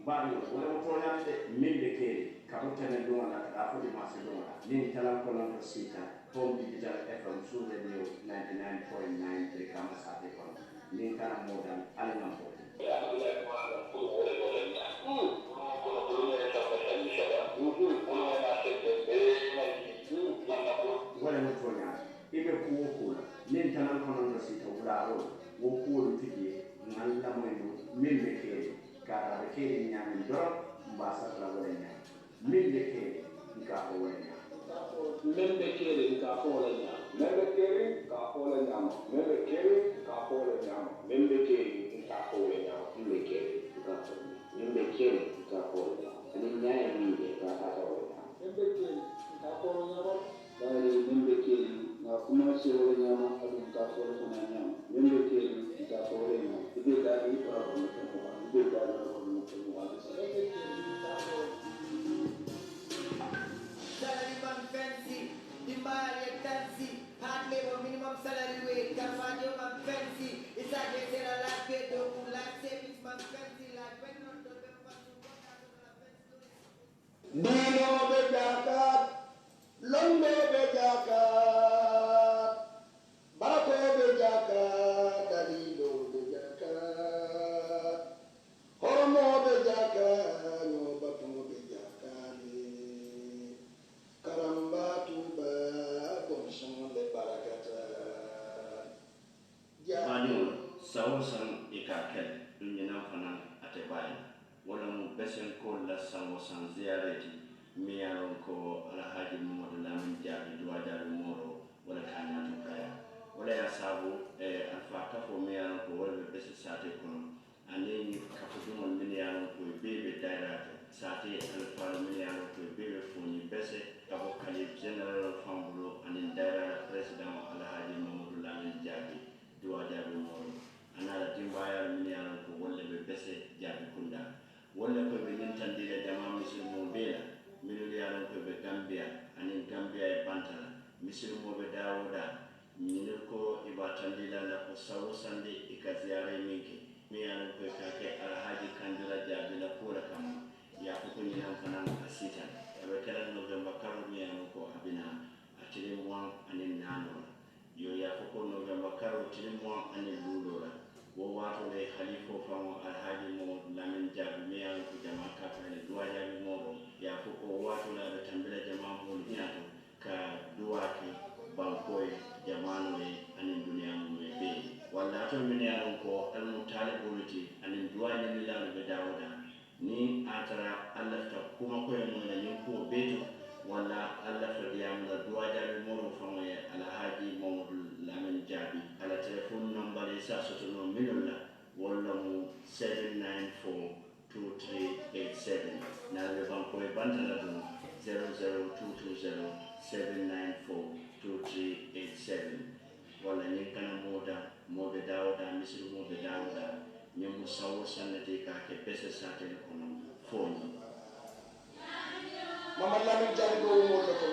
bari wala mo toñante min be keri kabo tenen do na ka ko di marché do na ni talam ko non sita home digital fm sur radio 99.9 de kama sate ko ni kana modan alangam ko wala mo toñante ibe ko ni talam ko non sita wala wo ko tigi nan la moy min be keri kara be keri nyamin do mbasa la wala nyam min be keri ka ko wala nyam min be keri ka ko wala nyam min be keri ka ko wala nyam min be keri ka ko wala nyam min be keri ka ko wala nyam min be keri ka ko min be keri ka ko wala nyam ani nyaay mi be ka ka ko wala nyam min be keri ka ko wala nyam bari min be keri na kuma ce wala nyam abin ka ko wala nyam min be keri ka ko wala nyam ibe da ni ko ko ibe da ko ko salary man fancy, the married fancy, hard labor minimum salary wage, Carvalho man fancy, it's like they say a life paid to life savings man fancy, like when not the Dino be jakat, Lombe be jakat, Barako be jakat, Dalilo be jakat, Horomo be jakat, no batumo be jakani, Karamba tuba, Bonson be barakata. Badiol sawosan ikakel nyina fana atebai wala mu besen ko la sawosan ziyarati miyaron ko alhaji Mamadou Lamin Jabi duwaja moro wala kanya tukaya wala ya sabu alfa kafo miyaron ko wala besen sate kono ane kafo dum miyaron ko bebe dairate sate alfa miyaron ko bebe foni bese kafo kali general fambulo ane daira president alhaji Mamadou Lamin Jabi duwaja moro anala timbaya miyaron ko wala be bese jabi kunda wala ko be nintandire jama muslimo bela miliyaro ko be Gambia ani Gambia e bantala muslimo be dawoda min ko ibatandila la ko sawo sande ikaziare minki miyaro ko kake alhaji kandira jabi la kula kam ya ko ni nan fana asita be kala November karo miyaro ko abina atire mo ani nano yo ya ko November karo tire mo ani lulora wo wato le khalifo famo alhaji mo Lamin Jabi miyan ko jama ka fane duwaja mi mo ya ko wato la be tambila jama mo nyato ka duwaki bankoy jamano e anin duniya mo be walla to min yaron ko al mutalibuluti anin duwaja mi la be dawda ni atara Allah ta kuma ko mo na yin ko beto walla Allah fa diyam la duwaja mi mo famo e alhaji mo Lamin Jabi ala telephone number isa sotono minulla walla mu 7942387 na be banko e bantala dum 00227942387 walla ni kana moda mobe dawda misir mobe dawda ni musawo sanati ka ke pesa satel kono foni Mama Lamin Jabi do mo lo ko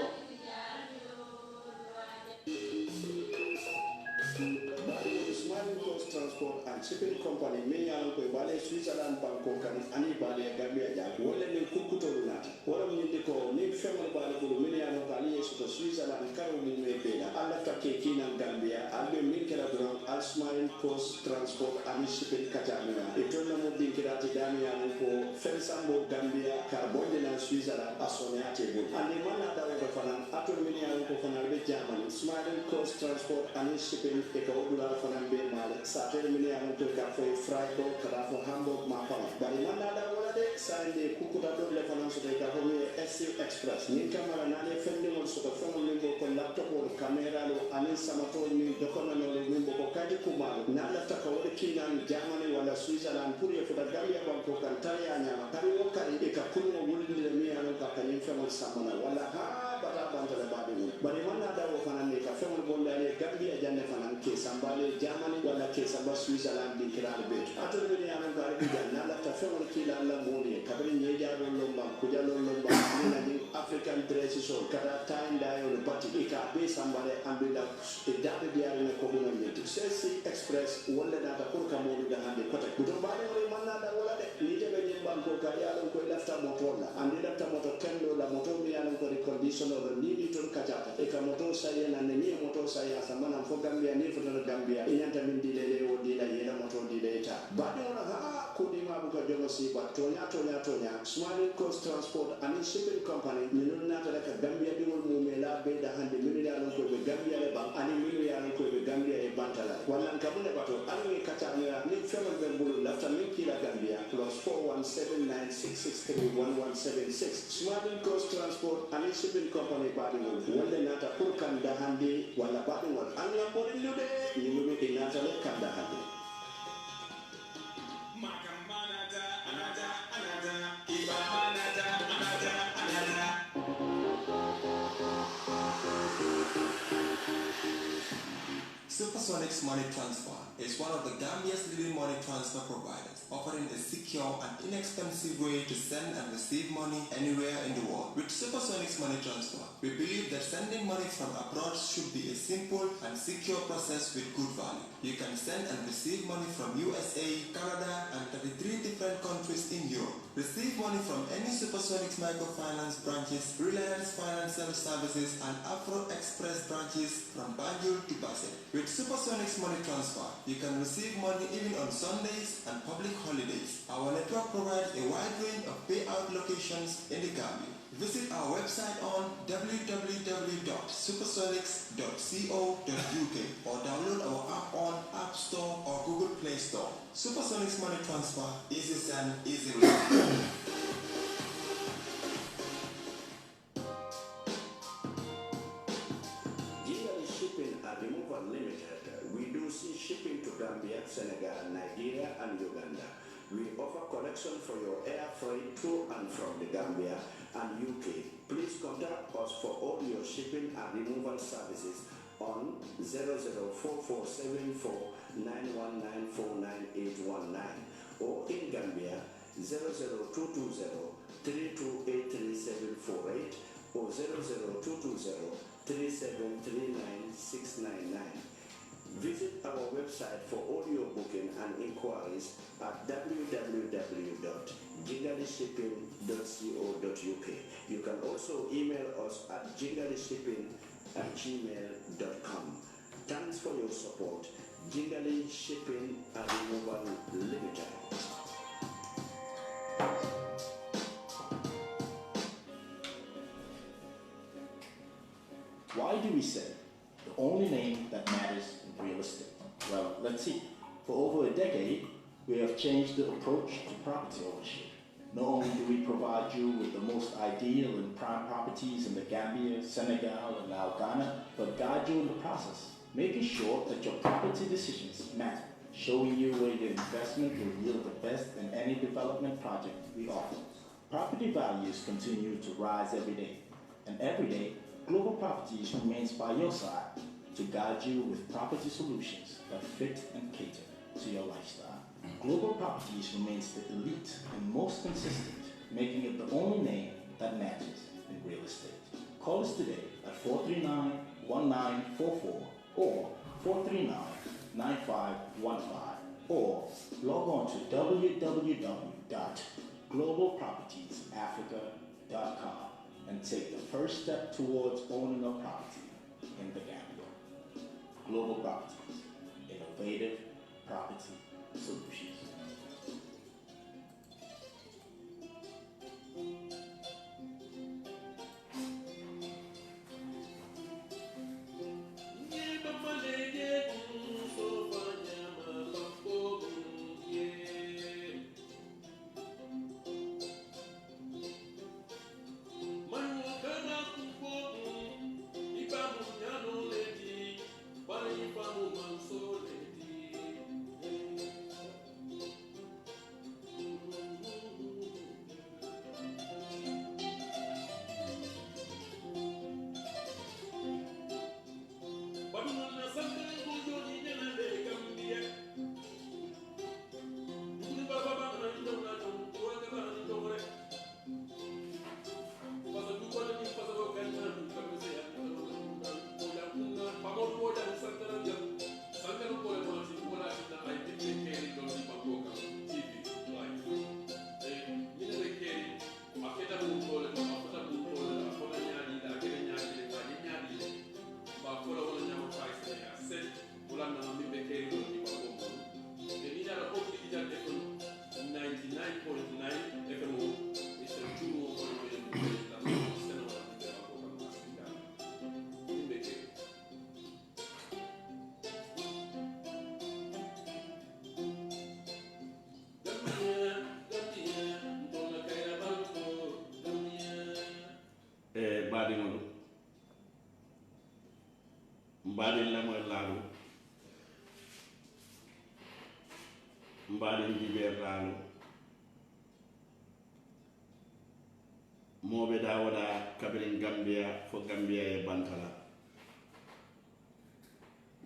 Smiling Coast Transport and Shipping Company menyalo ko bale Switzerland banko kan ani bale Gambia ja wala ni kukuto lunati wala ni ko ni femal bale ko menyalo bale yeso to Switzerland karo ni mebela alla take kina Gambia albe min kala do al Smiling Coast Transport and Shipping Katamia etonna mo dinkirati damiano ko fensambo Gambia carbonde na Switzerland asoniate bo ani mana dawo ko fana ato menyalo ko fana be Germany Smiling Coast Transport and Shipping e ko dula fana be male satel miliyan to ka fo fraido kada fo Hamburg ma fama bari manda da wala de sande kukuta do le fana so de ka ho SC Express ni camera na le fende mon so ko famo min ko laptop o camera lo anin samato ni do ko no le min ko kadi kuma na la ta ko wala kinan Germany wala Switzerland pour e fo da Gambia ban ko kan tariya kari o kari e ka kunno wulde le mi anu ka kanin famo samana wala ha bata banta le babe bari manda da wo fana ne ka famo bonda le Gambia janne fana ke sambale Germany wala ke samba Switzerland di kiral be ato be ni anu ka bi janna la ta famo kila la moni kabri nyeja do lomba kuja lomba ni na ni African dress so kada time da yo bati ka be sambale ambe da e da be dia ne ko no ni SC Express wala da ta ko ka mo da hande kota kudo ba ne manna da wala de ni je be nyamba banko ka yalon ko lafta moto la andi lafta moto kendo la moto mi yalon ko recondition of ni ton kachata e ka moto saye na ni moto saye asamana fo Gambia ni fo Gambia inyanta min dilele o dila yela moto dileta bade ona ha ko di ma buka jogo si ba tonya Smart Coast Transport and Shipping Company minun na ka Gambia di wol mumela be da hande min yalon ko be Gambia le ba ani min yalon ko be Gambia e bantala wala kabule bato ani kata ni fema be bulu lafta min kila Gambia +41796631176 Smart Coast Transport and Shipping Company badi wol wala nata pour kanda hande wala badi wol an la bori lude ni lumi inata le kanda hande Supersonics Money Transfer is one of the Gambia's leading money transfer providers, offering a secure and inexpensive way to send and receive money anywhere in the world. With Supersonics Money Transfer, we believe that sending money from abroad should be a simple and secure process with good value. You can send and receive money from USA, Canada, and 33 different countries in Europe. Receive money from any Supersonics microfinance branches, Reliance Financial Services, and Afro Express branches from Banjul to Basel. With Supersonics Money Transfer, you can receive money even on Sundays and public holidays. Our network provides a wide range of payout locations in the Gambia. Visit our website on www.supersonics.co.uk or download our app on App Store or Google Play Store. Supersonics Money Transfer, easy send, easy receive. Shipping to Gambia, Senegal, Nigeria, and Uganda. We offer collection for your air freight to and from the Gambia and UK. Please contact us for all your shipping and removal services on 00447491949819 or in Gambia 00220-3283-748 or 00220-3739-699. Visit our website for all your booking and inquiries at www.jingalyshipping.co.uk. You can also email us at jingalyshipping@gmail.com. Thanks for your support. Jingali Shipping and Removal Limited. Why do we say the only name that matters in real estate? Well, let's see. For over a decade, we have changed the approach to property ownership. Not only do we provide you with the most ideal and prime properties in the Gambia, Senegal, and now Ghana, but guide you in the process, making sure that your property decisions matter, showing you where your investment will yield the best in any development project we offer. Property values continue to rise every day, and every day, Global Properties remains by your side to guide you with property solutions that fit and cater to your lifestyle. Global Properties remains the elite and most consistent, making it the only name that matters in real estate. Call us today at 439-1944 or 439-9515 or log on to www.globalpropertiesafrica.com and take the first step towards owning a property in the Gambia. Global Properties, innovative property solutions. baadiŋolu mbaadiŋ lamoy laalu mbaadiŋ jibeer laalu mooɓe daawoɗa kabirin Gambia fo Gambia e bantala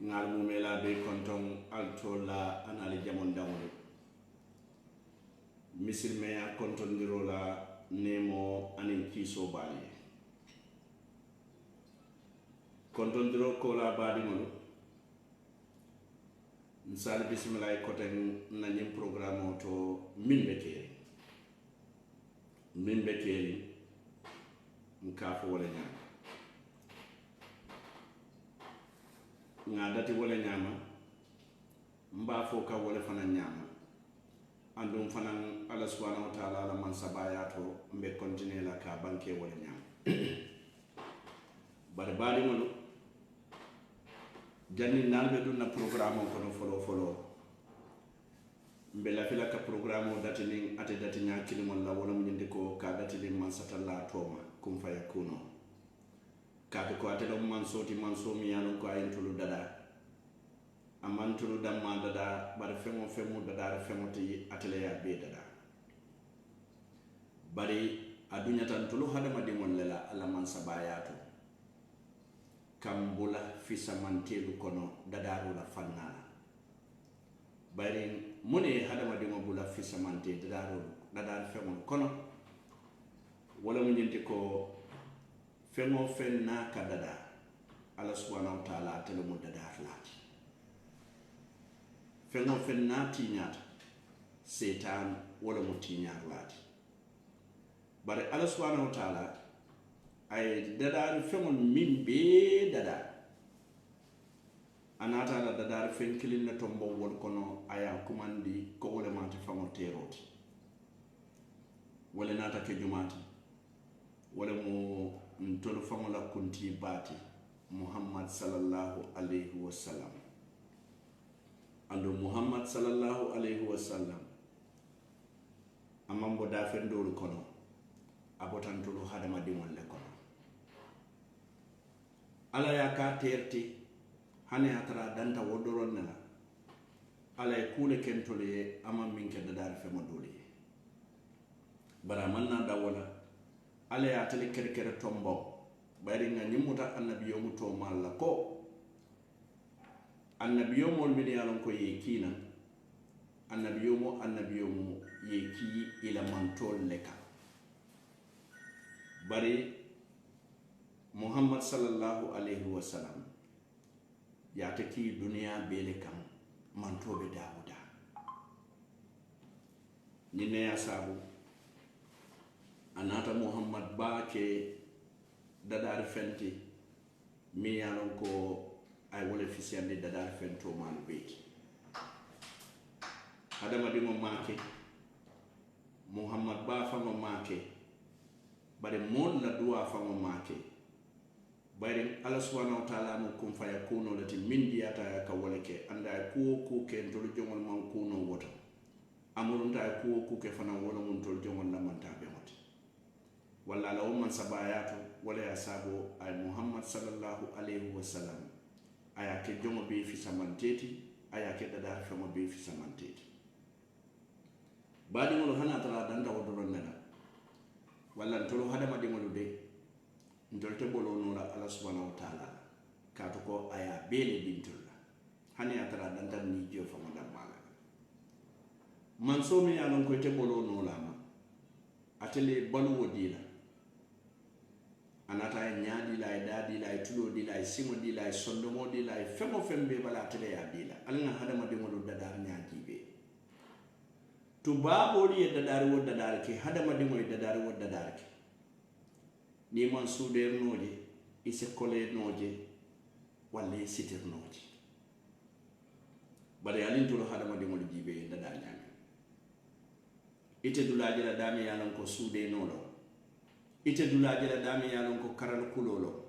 ngal mumela be konton altola anali jamon dawolu misilmeya kontondirola nemo anin kiiso baali kontondiro kola baadiŋolu nsali bisimila e koten nañin programme o to min be keeri nka fo wala ñaama nga dati wala ñaama mba fo ka wala fana ñaama andum fana ala subhanahu wa ta'ala ala man sabayato mbe continuer la ka banke wala ñaama bari baadi ngolo janni nalbe dunna programme ko no folo mbe la fila ka programme o dati ning ate dati ñaakini mon la wala mu ñindi ko ka dati ning man satalla toma kum faya kuno kaake ko ate ɗon man somi yanon ko ayen tulu dada amman tulu damma dada bare femo dadare femote ateleya be dada bari adunya tan tulu hadama dimon lela alla man sabayato kambula fisamantelu kono dadaru la fannala bari mune hadama dimo bula fisamante dadar femo kono wala mu ñenti ko fengo fen na ka dada ala subhanahu wa ta'ala tele mu dada laati fengo fen na tiñata setan wala mu tiñar laati bare ala subhanahu wa ta'ala ay dada fengo min be dada anata la dada fen kilin na tombo wol kono aya kumandi ko wala mate fango teroti wala nata ke jumati wala mo ntolu faŋo la kunti baati Muhammad sallallahu alayhi wa sallam ando Muhammad sallallahu alayhi wa sallam amambo dafendolu kono abotantolu hadama dimol le kono ala ya ka terti hane atara danta wodoron nela ala e kule kentole ye ama minke dadar femo dole bara manna dawala ala ya tele kere tombo bayri nga nyimuta annabiyo mu to malla ko annabiyo mo min yalon ko yekina annabiyo mu yeki ila mantol leka bari Muhammad sallallahu alayhi wa sallam ya taki duniya bele kam mantobe dawuda ni ne ya sabu anata Muhammad baake dadar fenti mi yalon ko ay wala fisiyande dadar fento man beeki adama dimo maake Muhammad ba famo maake bare mon la duwa famo maake bare Allah subhanahu wa ta'ala mo kum faya kuno lati min diyata ka wala ke anda ko ke ndol jongol man kuno woto amulunta ko ke fana wala mun tol jongol la man tabe moti walla la umman sabayato wala ya sabo ay Muhammad sallallahu alayhi wa sallam aya ke jongo be fi samanteti aya ke dada famo be fi samanteti badi ngol hana tala danda wodoron nana walla tolo hadama de ngol be ndolte bolo nola Allah subhanahu wa ta'ala kato ko aya bele bintulla hani atara danda ni jo famo dam mala man so mi alon ko te bolo nola ma atele balu wodila anata nyaadi la dadi la tulo di la simo di la sondomo di la femo fembe bala tele ya bila alna hadama de ngol dadar nyaaki be tubabo li dadar wo dadar ke hadama de moy dadar wo dadar ke ni man suder noje ise kole noje walle sitir noje bare alin tulo hadama de ngol jibe dadar nyaami ite dulaje la dami yalan ko sude nolo ite dulaje la dami yalan ko karal kulolo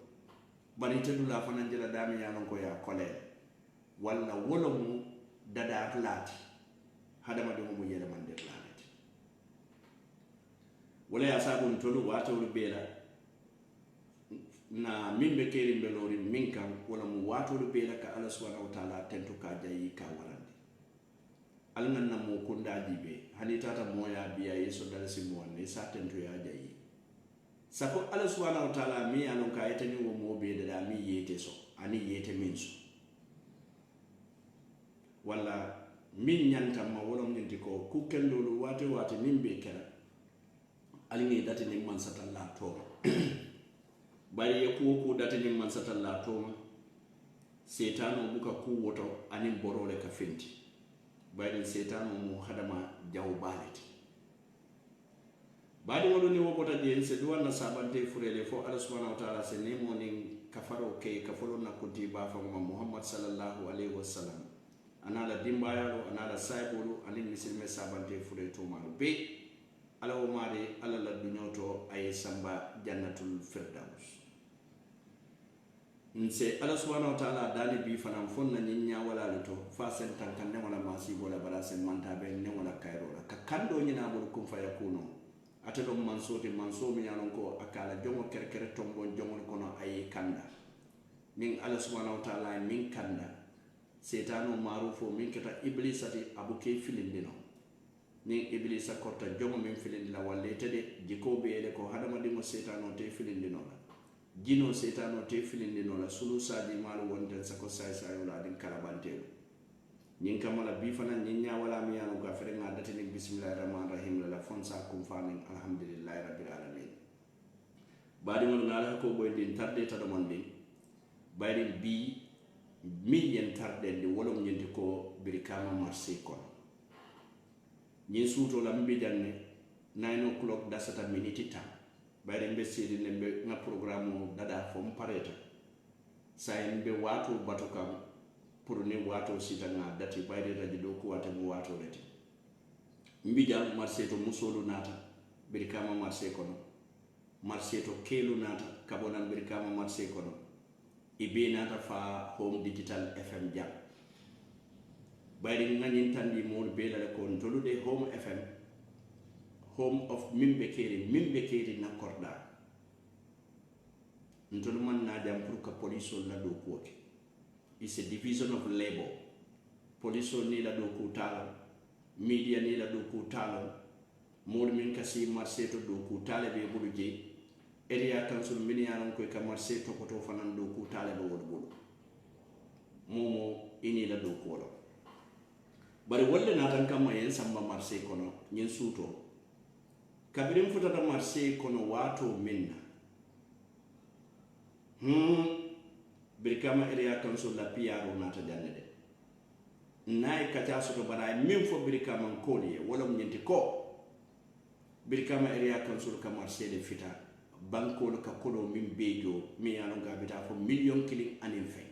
bari ite dula fana jela dami yalan ko ya kole walla wolomu dadar lati hadama de mo yele man der lati wala ya sabu tolu wata wol bela na min be kerin be lori min kan wala mu watolu be la ka Allah subhanahu wa ta'ala tentu ka jayi ka warande alngan na mo kunda dibe hani tata moya biya yeso dal simo ne sa tentu ya jayi sako Allah subhanahu wa ta'ala mi anon ka etani wo mo be da mi yete so ani yete min so wala min nyanta ma wala min ko ku kendolu wate min be kera alingi dati ni man satalla to bari ye ko dati ni man satalla to setano buka ku woto anin borole ka fenti bari setano mo hadama jaw baleti badi wolu ni wokota je se duwana sabante furele fo Allah subhanahu wa ta'ala se nemo nin kafaro ke kafolo na kuti ba fa Muhammad sallallahu alaihi wasallam anala dimbayalo anala saybulu anin misilme sabante fure to maru be ala o mari ala la dunyoto ay samba jannatul firdaus nse ala subhanahu wa ta'ala dali bi fanam fonna nyinya wala luto fa sen tankan ne wala masi wala bara sen manta be ne wala kayro ka kando nyina bul kum fa yakuno atelo mansote mansomi yanon ko akala jongo kerkere tombo jongo kono ay kanda ning ala subhanahu wa ta'ala min kanda setano marufo min kata iblisati abuke filindino ning iblisa korta jongo min filindila walle tede jikobe ele ko hadama dimo setano te filindino la jino setano te filindino la sulu sadi malu wonten sako say wala din kalabantelo ning kamala bi fana nyinya wala mi yanu ga fere ngadati ning bismillahir rahmanir rahim la fonsa kum fanin alhamdulillahi rabbil alamin badi mon ngala ko boy din tarde ta do mon din bayri bi mi yen tarde de wolom nyenti ko birikama marché kono ñi suuto la mbi janne 9 o'clock dasata minute tam bayre mbe sedi nembe nga programme dada fo pareta say mbe wato batukam pour ni wato sita nga dati bayre radio do ko wata mu wato reti mbi jam marché to musolu nata birikama marché kono marché to kelu nata kabona birikama marché kono ibe nata fa home digital fm jam bayri ngani tandi mo be la ko tolude home fm home of mimbe keri na korda ntolu man na jam pour ka police la do ko is a division of labor police ni la do ko tala media ni la do ko tala mo min kasi marché to do ko tala be bulu je area council min yaron ko ka marché to ko to fanan do ko tala be wol bulu momo ini la do ko lo bari wolle natan kamma yen samba marché kono nyen suuto kabirim futata marché kono wato minna birkama area council la piaro nata janne de nay kacha soto bara min fo birkama koliye wala nyenti ko birkama area council ka marché de fita banko ka kodo min bejo mi yano gabita fo million killing anin fe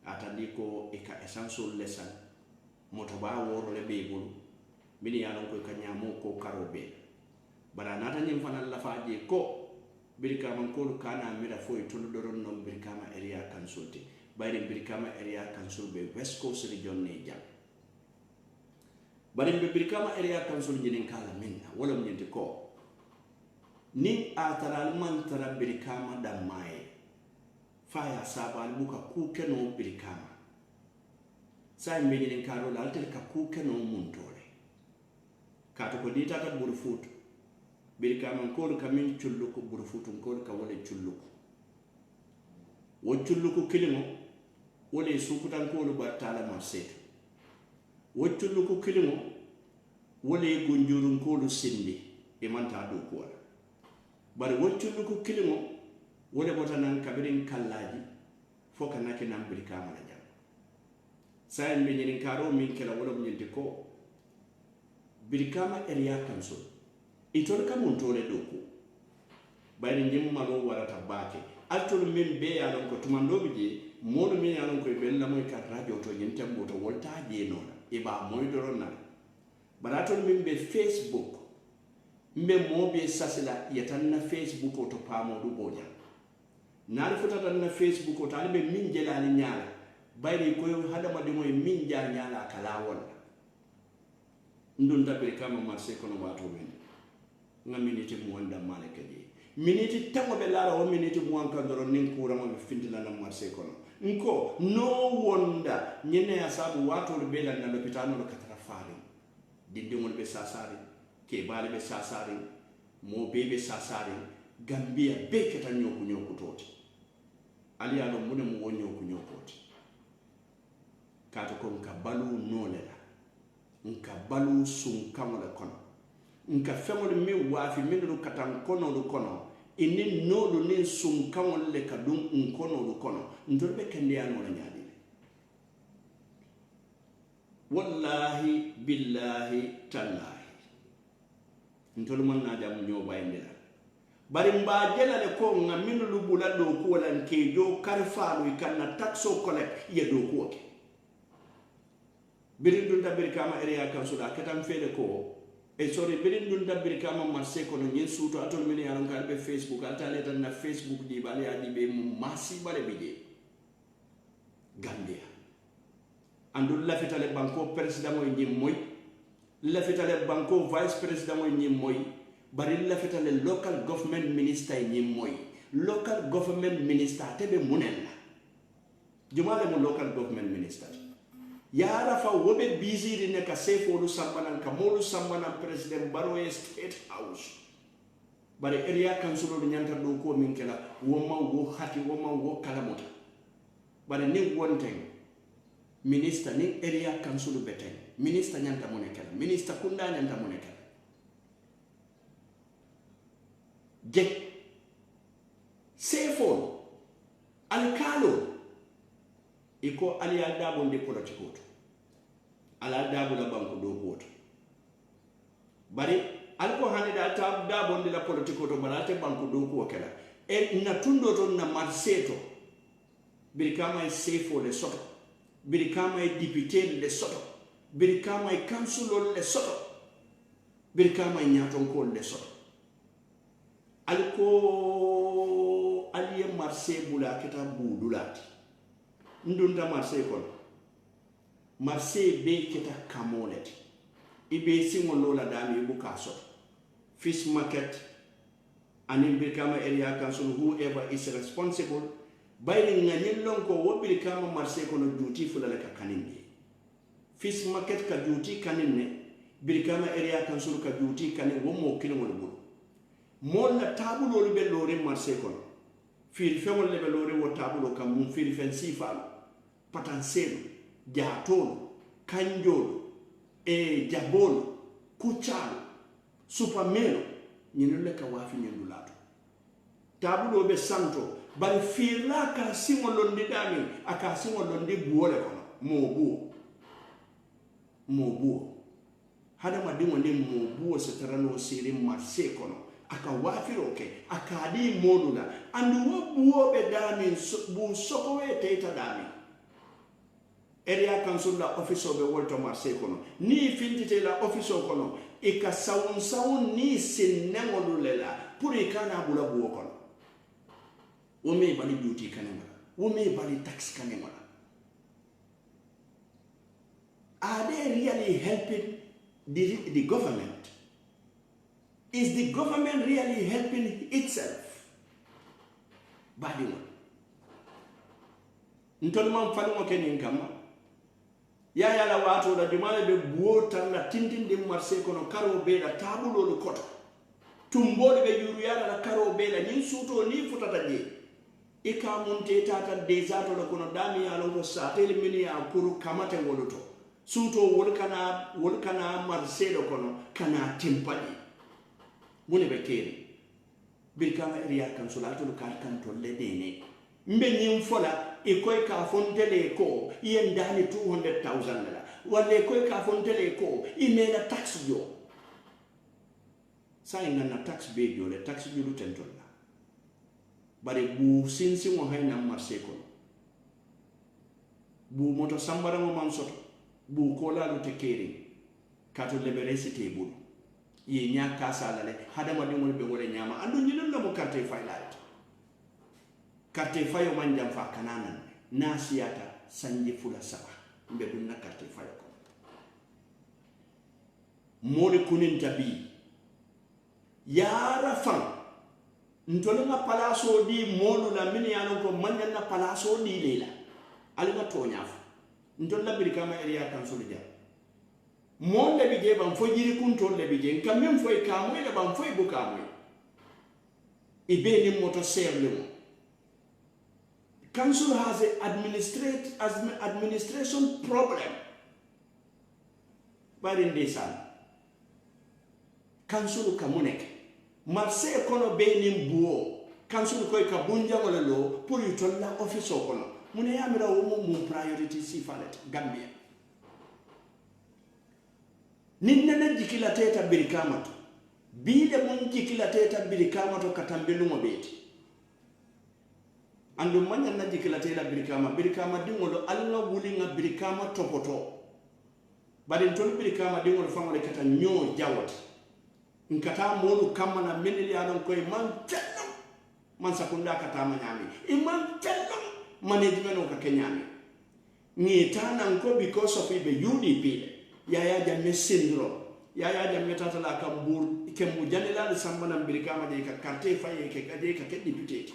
atandi ko e ka essential lesson moto ba woro le be bulu mini yalon ko kanyamo ko karobe bara nata nyim fanal la faaje ko birkama ko kana mira fo e tulu doron non birkama area consulti bayre birkama area council be west coast region ne jam bare be birkama area council jinin kala minna wala nyenti ko ni ataral man tara birkama damaye faya sabal buka ku keno birkama sai mbeni karo la altel ka ku keno muntole kato ko dita ka burfutu birkama ko ka min chulluko burfutu ko ka wala chulluko wo chulluko kilimo wala sukutan ko lu battala marseto wo chulluko kilimo wala gonjurun ko lu sindi e manta do ko wala bari wo chulluko kilimo wala botanan kabirin kallaji foka nake nan birkama la sai mbe nyin karo min kala wala nyinti ko birkama area council itol ka mun tole doko bayri nyim malo warata baake altol min be ya don ko tumando bije modu min ya don ko be la moy ka radio to nyin tembo to wolta je non e ba moy doron na baratol min be facebook mbe mo be sasila yatan na facebook to pamo du boja na futata na facebook to albe min jelani nyaala bayri ko hadama de moy min jaar nyaala kala won ndun tabir kama marché kono wato men ngaminiti mo wanda malaka di miniti tango be lara o miniti muan kan doro nin kura mo findila na marché kono nko no wonda nyene asabu watu be la na lopitano lo katara fari dindi mon be sasari ke bale be sasari mo bebe sasari Gambia be keta nyoku toti ali alo mune mo nyoku toti kato ko nka balu nolela nka balu sun kamola kono nka femol mi wafi mindu katan kono do kono inni nodu nin sun kamol le kadum kono do kono ndolbe kende ya no nyaadi wallahi billahi tallahi ndol man na jam nyo bayndira bari mba jelale ko ngaminu lubula do ko lan kejo karfalu ikanna taxo collect ye do ko ke birindun dabir kama area council akatam fele ko e sorry birindun dabir kama marché ko no nyen suto atol min yaron kan be Facebook altale tan na Facebook di bale adi be mu masi bale bije Gambia andul la fetale banko president moy nyim moy la fetale banko vice president moy nyim moy bari la fetale local government minister nyim moy local government minister tebe munella jumale mo local government minister yara fa wobe busy di neka sefo lu sambanan kamolu sambanan president Barrow State House bari area council lu nyanta do ko min kala woma wo hati woma wo kalamuta bari ni wonten minister ni area council beten minister nyanta monekala minister kunda nyanta monekala je sefo alkalo iko ali adabo ndi politiko to ala adabo la banko do ko to bari alko hanida tab dabo ndi la politiko to balate banko do ko kala e na tundo to na marseto birikama e sefo le soto birikama e député le soto birikama e councilor le soto birikama e nyaton ko le soto alko aliye marse bula keta budulati ndunda marse kono marse be keta kamoleti ibe singo lola dami ibu kaso fish market anin birkama area council whoever is responsible bayri nganyel lonko wo birkama marse kono duty fulala ka kaninde fish market ka duty kaninne birkama area council ka duty kanin wo mo kino wol bul mon la tabulo lu be lore marse kono fil femol le be lore wo tabulo kam mum fil fen sifal patansel jatol kanjol e jabol kuchal supermelo nyinu le ka wafi nyendu lato tabulo be santo bari fila ka simo londi dami aka simo londi buole kono mobu hada madingo ne mobu se tarano siri marse kono aka wafiro ke aka di modula andu wo buo be dami bu sokowe teita dami area council la office of the Walter Marseille kono ni fintite la office kono e ka sawun ni sinengolu lela pour e kana bula buo kono wo me bali duty kanema wo me bali tax kanema are they really helping the government? Is the government really helping itself? Badi one ntolman falumo kenin kama ya la watu da jumale be buota na tindin de marse kono karo be da tabulo lo kota tumbole be yuru yala la karo be la nyin suto ni futata je ika munte tata desato lo kono dami ya lo satel mini ya kuru kamate woluto suto wolkana marse lo kono kana timpadi mune be keri birkama area councilatu lo kan to le dene mbe nyim fola e koy ka fontele ko yen dani 200,000 la wala koy ka fontele ko imena tax jo sai ngana tax be jo le tax jo lu tentola bare bu sinsi mo hayna marché ko bu moto sambara mo man soto bu ko la lu tekeri kato liberecité bu ye nya kasa la le hadama de mo be wala nyama andu nyilum la mo carte faylaat carte fayo manjam fa kananan nasiyata sanje fula saba mbe dunna carte fayo ko moni kunin tabi yara fan ntolu nga palaso di molu la min ya ko manya na palaso di lela ali nga tonya fa ntolu la Brikama area council ja mon le bije ban fo jiri kun tol le bije kam même foy kamoy le ban foy bu kamoy e be ni moto serle council has an administration problem bari ndesan council kamunek marse kono be ni buo council koy ka bunja wala lo pour yutolla office kono mune yamira wo mum priority si falet Gambia ninna jikila teta Brikama to bile mun jikila teta Brikama to katambelu mo beti andu manya na jikila teta Brikama dingolo alla wulinga Brikama topoto bari tol Brikama dingolo famole kata nyo jawat nkata molu kamana meneli adon koy man tello man sakunda kata manyami imam tello management o ka kenyami ngitana nko because of ibe UDP Yaya Jammeh syndrome Yaya Jammeh tatala kambur kembu janela sambana Brikama de ka carte faye ke kade ka député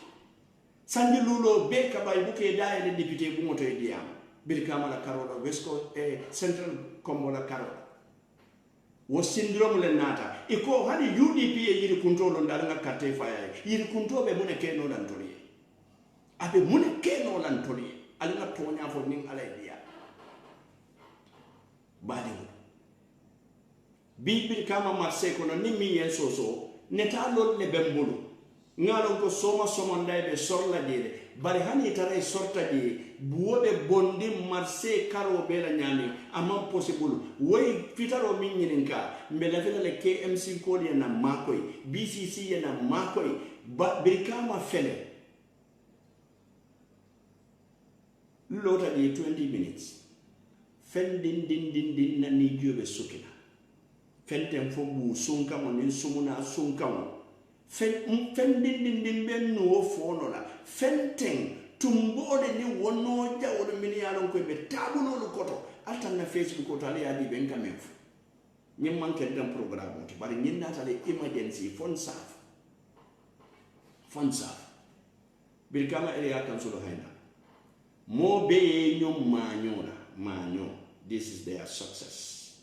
sanji lulo be ka bay buke daayele député bu moto e diam Brikama la karola West Central Kombo la karola wo syndrome le nata iko hadi UDP e yiri control ndal nga carte faye yiri control be mune ke no lan tori abe mune ke no lan tori al nga tonya fo ning alay dia badi bi Brikama marse kono ni mi yen soso neta lol le bembulu ngalo ko soma nday be sorla dede bari hani tare sorta di buobe bondi marse karo bela nyami ama possible way fitaro min nyininka mbela fela le KMC ko ya na makoy BCC ya na makoy Brikama fele lota di 20 minutes fen din na ni jobe sukina fenten fo bu sunka mo nin sumuna sunka mo fen din ben no fono la fenten tumbole ni wono jawdo min yalon ko be tabulo lu koto altan na Facebook ko tale ya di ben kamef ñim manke dem programme to bari ñin na tale emergency fon saf Brikama area council hayna mo be ñom maño this is their success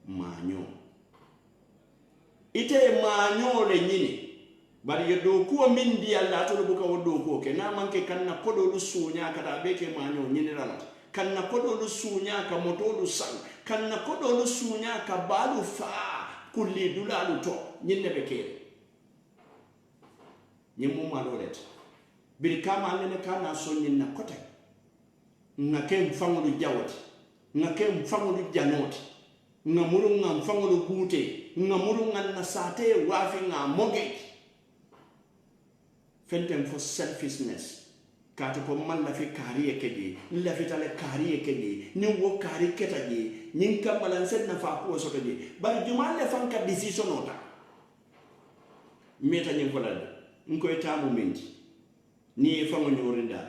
maño ite maño le ñini bari yo do ko min di Allah to bu ka do ko ke na manke kanna kodo lu sunya kata be ke maño ñini rala kanna kodo lu sunya ka moto lu sang kanna kodo lu sunya ka balu fa kulli dulalu to ñinne be ke ñimu malolet Brikama ne kana so ñinna kote ngake mfangulu jawati ngake mfangulu janoti ngamuru mfangulu gute ngamuru nasate wafi ngamoge fentem for selfishness kati ko man la fi kariye keje la fi tale kariye keje ni wo kari ketaje nyin kamalan set na fa ko so keje bari jumal le fanka decision ota meta nyin kolal ngoy tamu minti ni fango nyorinda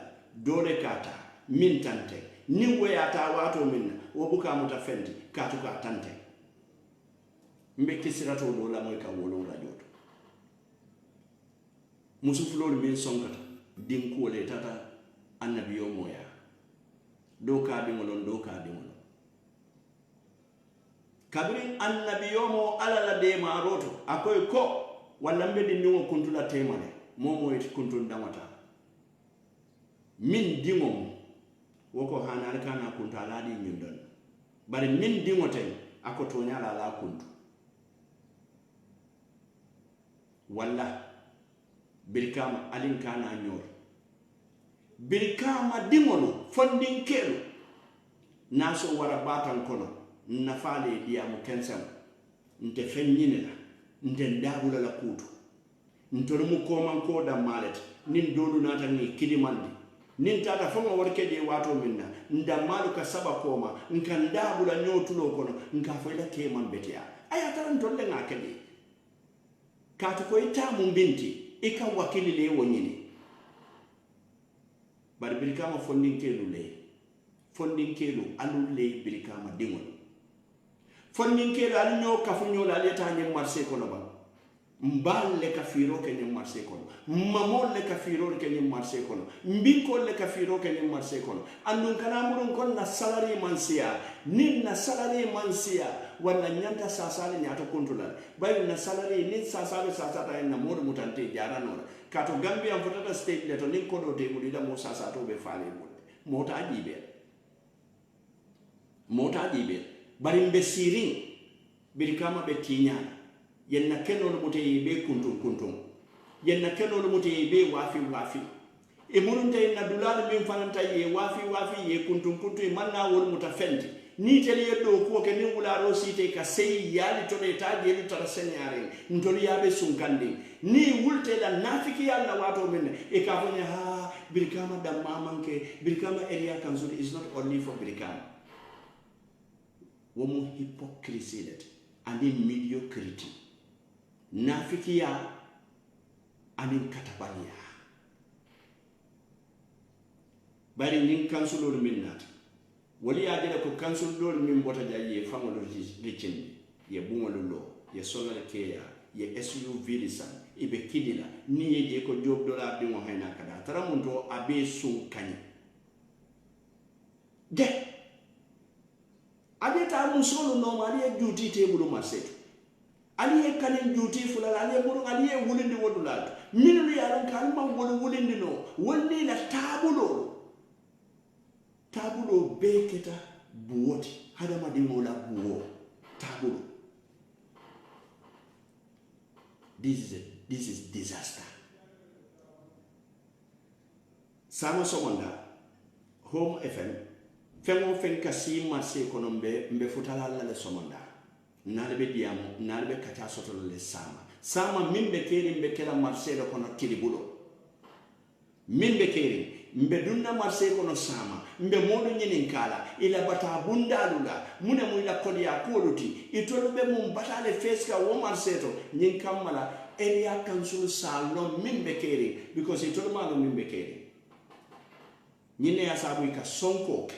dole kata min tante ni woyata wato min wo buka muta fendi katu ka tante mbekti sirato do la moy ka wolo radio musu flor min sonkata din ko le tata annabiyo moya do ka di molon kabrin annabiyo mo alala de maroto akoy ko walla mbedi ni won kuntula temale momo et kuntun damata min dingom woko hanar kana kunta ladi nyundon bari min dingoten ako tonya la kuntu walla Brikama alin kana nyor Brikama dingolo fondin kelu naso wara batan kono nafale dia mu kensam nte fennyina nte ndabula la kutu ntoro mu koman ko da malet nin dolu nata ni kidimandi nin tata fongo warke de wato minna ndamalu ka saba koma nkandabula nyotulo kono nka foila keman betia aya taran tolle ngakedi katu ko itamu binti ika wakili le wonyini bari Brikama fondin kelu alu le Brikama dingol fondin kelu alu nyo kafu nyo la leta nyi marse kono ba mbal le kafiro ke ni marché kono mamol le kafiro ke ni marché kono mbinko le kafiro ke ni marché kono andun kana murun kon na salary mansia nin na salary mansia wala nyanta sasale nyato kontula bay na salary nin sasale sasata en na modu mutante jarano kato gambia fotata state le to nin ko do te bulida mo sasato be fale mota jibe bari mbe sirin birkama be tinyana yenna kenol mute be kuntum yenna kenol mute be wafi e murunte na dulal min fananta ye wafi ye kuntum manna wol mutafendi ni tele yeddo ko ke ni wularo site ka sey yali to de taji ni tara senyare ntoli yabe sunkandi ni wulte la nafiki yalla wato men e ka fonya ha birkama da mamanke birkama area council is not only for birkama womu hypocrisy that and mediocrity nafikiya anin katabaniya bari nin kansulor min nata wali ya jela ko kansulor min bota jaye famolo licin ye bungolo lo ye solar keya ye SUV lisan ibe kidila ni ye je ko job dola bi mo hayna kada taramunto abe sun kany de adeta mun solo no mari e duty table marsetu ali e kanin duty fulala ali e muru ali e wulindi wodulal minu yaron kalma wulindi no wonni la tabulo beketa buwoti hadama dimo la buwo tabulo this is disaster. Sama somonda Home FM fengo fenka si marché kono mbe futala la le somonda nalbe diamo nalbe kata soto le sama mimbe keri mbe kela marché do kono kilibulo mimbe keri mbe dunna marché kono sama mbe modu nyinin kala ila bata bundalula mune mu ila kodi ya koluti itolbe mum batale feska wo marché to nyin kamala area council salon mimbe keri because itolma no mimbe keri nyine asabu ka sonko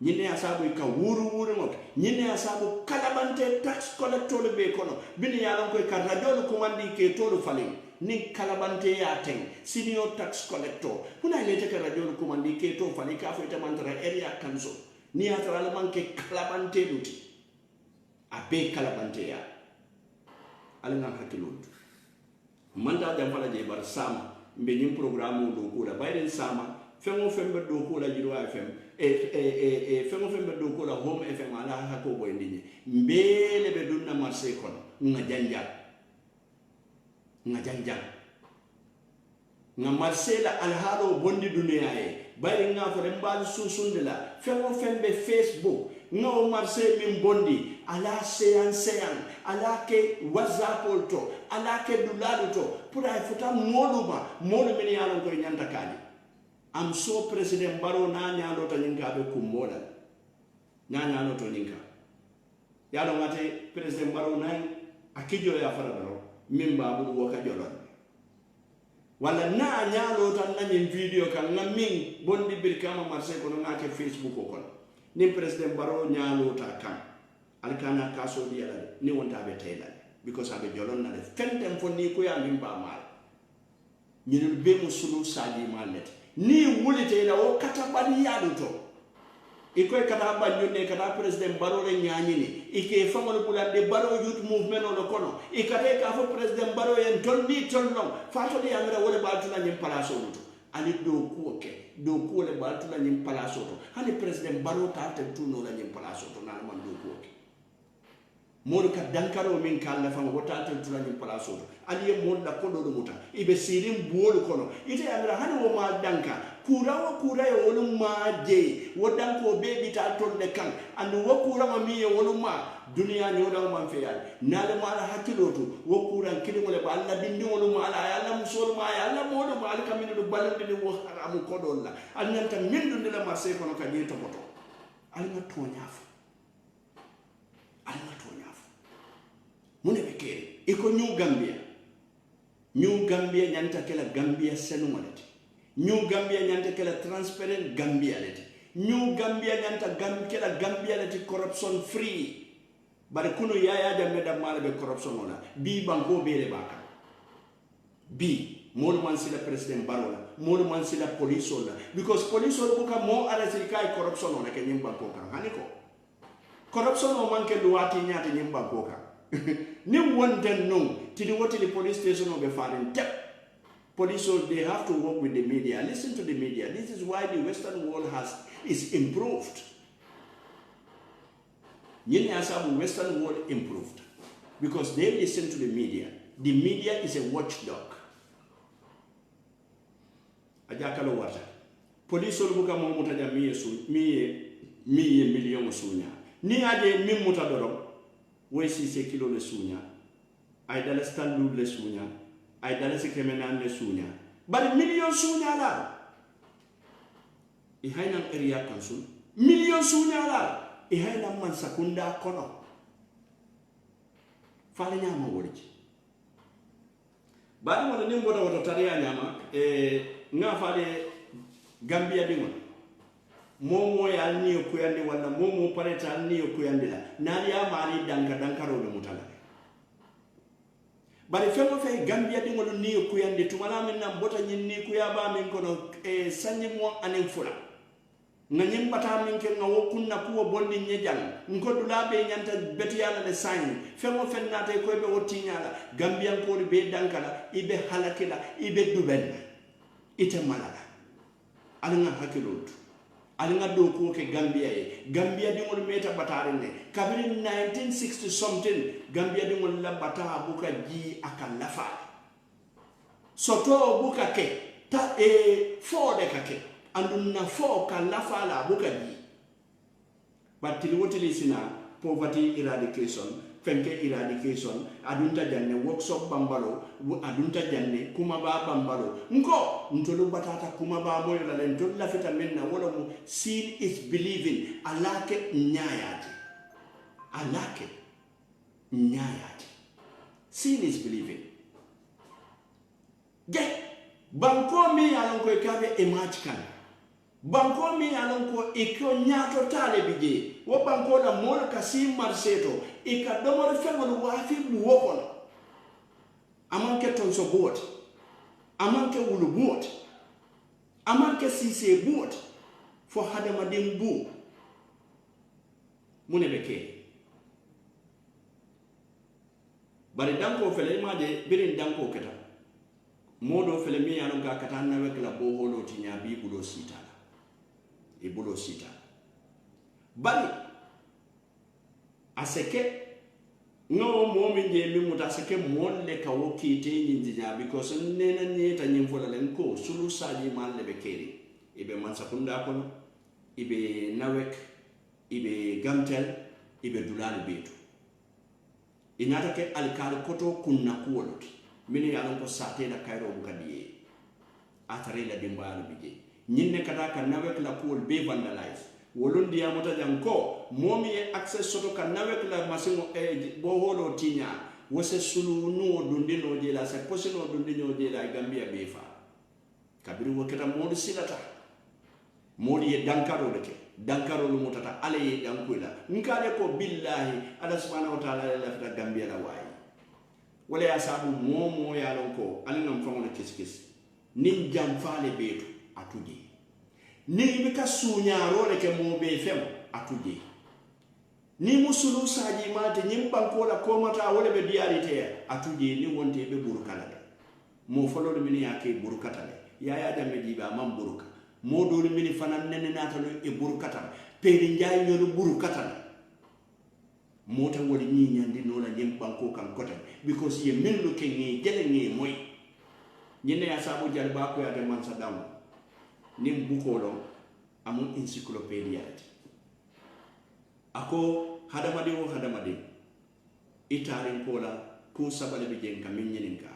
nyine asabu ka wuru mok nyine asabu kalabante tax collector be kono bini yalon ko ka radio commandi ke to do fali ni kalabante ya ten senior tax collector kuna lete ka radio commandi ke to fali ka fo tamantara area council ni atara manke kalabante duti abe kalabante ya alanga hakiluntu manda jam fala je bar sama mbe nyim programme do ko da bayden sama fengo fembe do ko la Jiro FM fengo fembe do ko la Home FM ala ha ko boy ndinye mbele be dunna marché kono nga janja nga marché la alhaalo bondi dunia e bari nga fo mbal susunde la fengo fembe Facebook nga o marché min bondi ala seyan ala ke WhatsApp to ala ke dulado to pour ay futa modu men yalon ko nyanta kali am so president baro na nyalo to nyinga be kumoda na nyalo to nyinga yalo mate president baro na akijo ya farado mimba bu waka jolon wala na nyalo to na min video kan ngamin bondi birkama marché ko ngake Facebook ko ni president baro nyalo ta kan alkana kaso diala ni wonta be tayla because abe jolon na le fentem fo ni ko ya mimba mal nyinu be musulu sadi malet ni wulite la o kata bani yadu to iko kata banyo ne kata president baro re nyanyini ike famol bulande baro youth movement no kono ikate ka fo president baro en tonni tonno fato di amira wole baltuna nyim palaso to ali do ko le baltuna nyim palaso to hani president baro ta te tuno la nyim palaso to na man do ko modu ka dankaro min kala fam wota tan tulani palaso ali e mod la kodo muta ibe sirim buolu kono ite amira hani wo ma danka kura e wonu ma je wodanko be bita ton de kan andu wo kura ma mi e wonu ma dunia nyoda man fe yal nale mala hakilotu wo kura kilimo le ba alla bindi wonu ma ala alla musol ma ya alla modu ma al kamino do balande ni wo haramu kodo la annanta mindu de la marse kono ka ni to boto alma to nyaafu mune bekere iko New Gambia nyanta kala Gambia senu walati New Gambia nyanta kala transparent Gambia lati New Gambia nyanta kala Gambia lati corruption free bare kunu Yaya Jammeh da mala be corruption ona bi banko bele baka bi molu man sila president barola molu man sila police ona because police ona buka mo arrest kai corruption ona ke nyim banko kan hani ko corruption o man ke luwati nyaati nyim banko kan nim wonten no ti di woti the police station o be farin tep police so they have to work with the media. Listen to the media. This is why the Western world is improved. The Western world improved because they listen to the media. The media is a watchdog. Ajakalo wata. Police ol buka mo mutaja miye million sunya. Ni ade min mutadoro we si se kilo le sunya. Ay dala standard le sunya. Ay dala se kemenan le sunya. But million sunya la. I haynan area council. Million sunya la. I haynan man sakunda kono. Fale nyama wolji. Bari mo ni ngoda woto tariya nyama nga fale Gambia dingo. Momo ya ni okuyandi wala momo pareta ni okuyandi la. Nali ya mari dankaro be mutala. Bari femo fe Gambia dingo ni okuyandi tumala min na bota nyinni kuyaba min kono sanyi mo anen fula. Nga nyimbata min ke nga wokunna kuwo bondi nyejang nkodu labe nyanta betiyala le sanyi femo fe nate ko be wotinyala Gambian ko be dankala ibe halakila ibe duben ite malala alanga hakilotu alanga do ko ke Gambia Gambia di ngol meta batare ne kabiri 1960 something Gambia di ngol la bata buka ji akalafa soto buka ke ta fo de kake anduna fo kalafa la buka ji batili wotili sina poverty eradication fenke eradication adunta janne workshop bambalo adunta janne kuma ba bambalo nko ntolo batata kuma ba moyo la ntolo la feta menna wala mu sin is believing alake nyayati sin is believing banko mi alon ko kabe emachkan banko mi alon ko ikyo nyato tale bije wo banko la mol kasim marseto ika domor fengol wafi buwokon amanke tonso bot amanke wulu bot amanke sise bot fo hadama dem bu mune beke bari danko fele ma de birin danko keta modo fele mi alon ka kata na wekla bo holo tinya bi bulo sita e bulo sita bari aseke no momin je mi muta aseke molle ka wokite nyinja because nena nyeta nyimfola len ko sulu saji malle be keri ibe mansa kunda kono ibe nawek ibe gamtel ibe dulal betu inata ke alkal koto kunna kuwolot mini yalon ko sate la kayro bukadiye atare la dimbalu bije nyinne kata ka nawek la kuwol be vandalize wolundi ya mota janko momi e access soto ka nawek la masimo bo holo tinya wose sulu no dundino de la se posino dundino de la Gambia be fa kabiru wakata modi silata modi e dankaro leke dankaro lu motata ale e dankuila nkale ko billahi ala subhanahu wa ta'ala la fita Gambia la wayi wala ya sabu momo ya lonko alingam fangola kiskis nin jam faale betu atuje ni bika sunyaro le ke mo be fem atuje ni musulu saji mate nyim banko la ko mata wala be diarite atuje ni wonte be burkala mo folo mini yake burkata le Yaya Jammeh jiba mam burka mo do mini fanan nene natalo e burkata peri njaay nyolu burkata mota woli ni nyandi no la nyim banko kan kota because ye min lo ke ngi jele ngi moy nyine ya sabu jalba ko ya de man sadam nim bukolo amun encyclopedia ako hadamadi itarin kola ko sabale be jenka min nyininka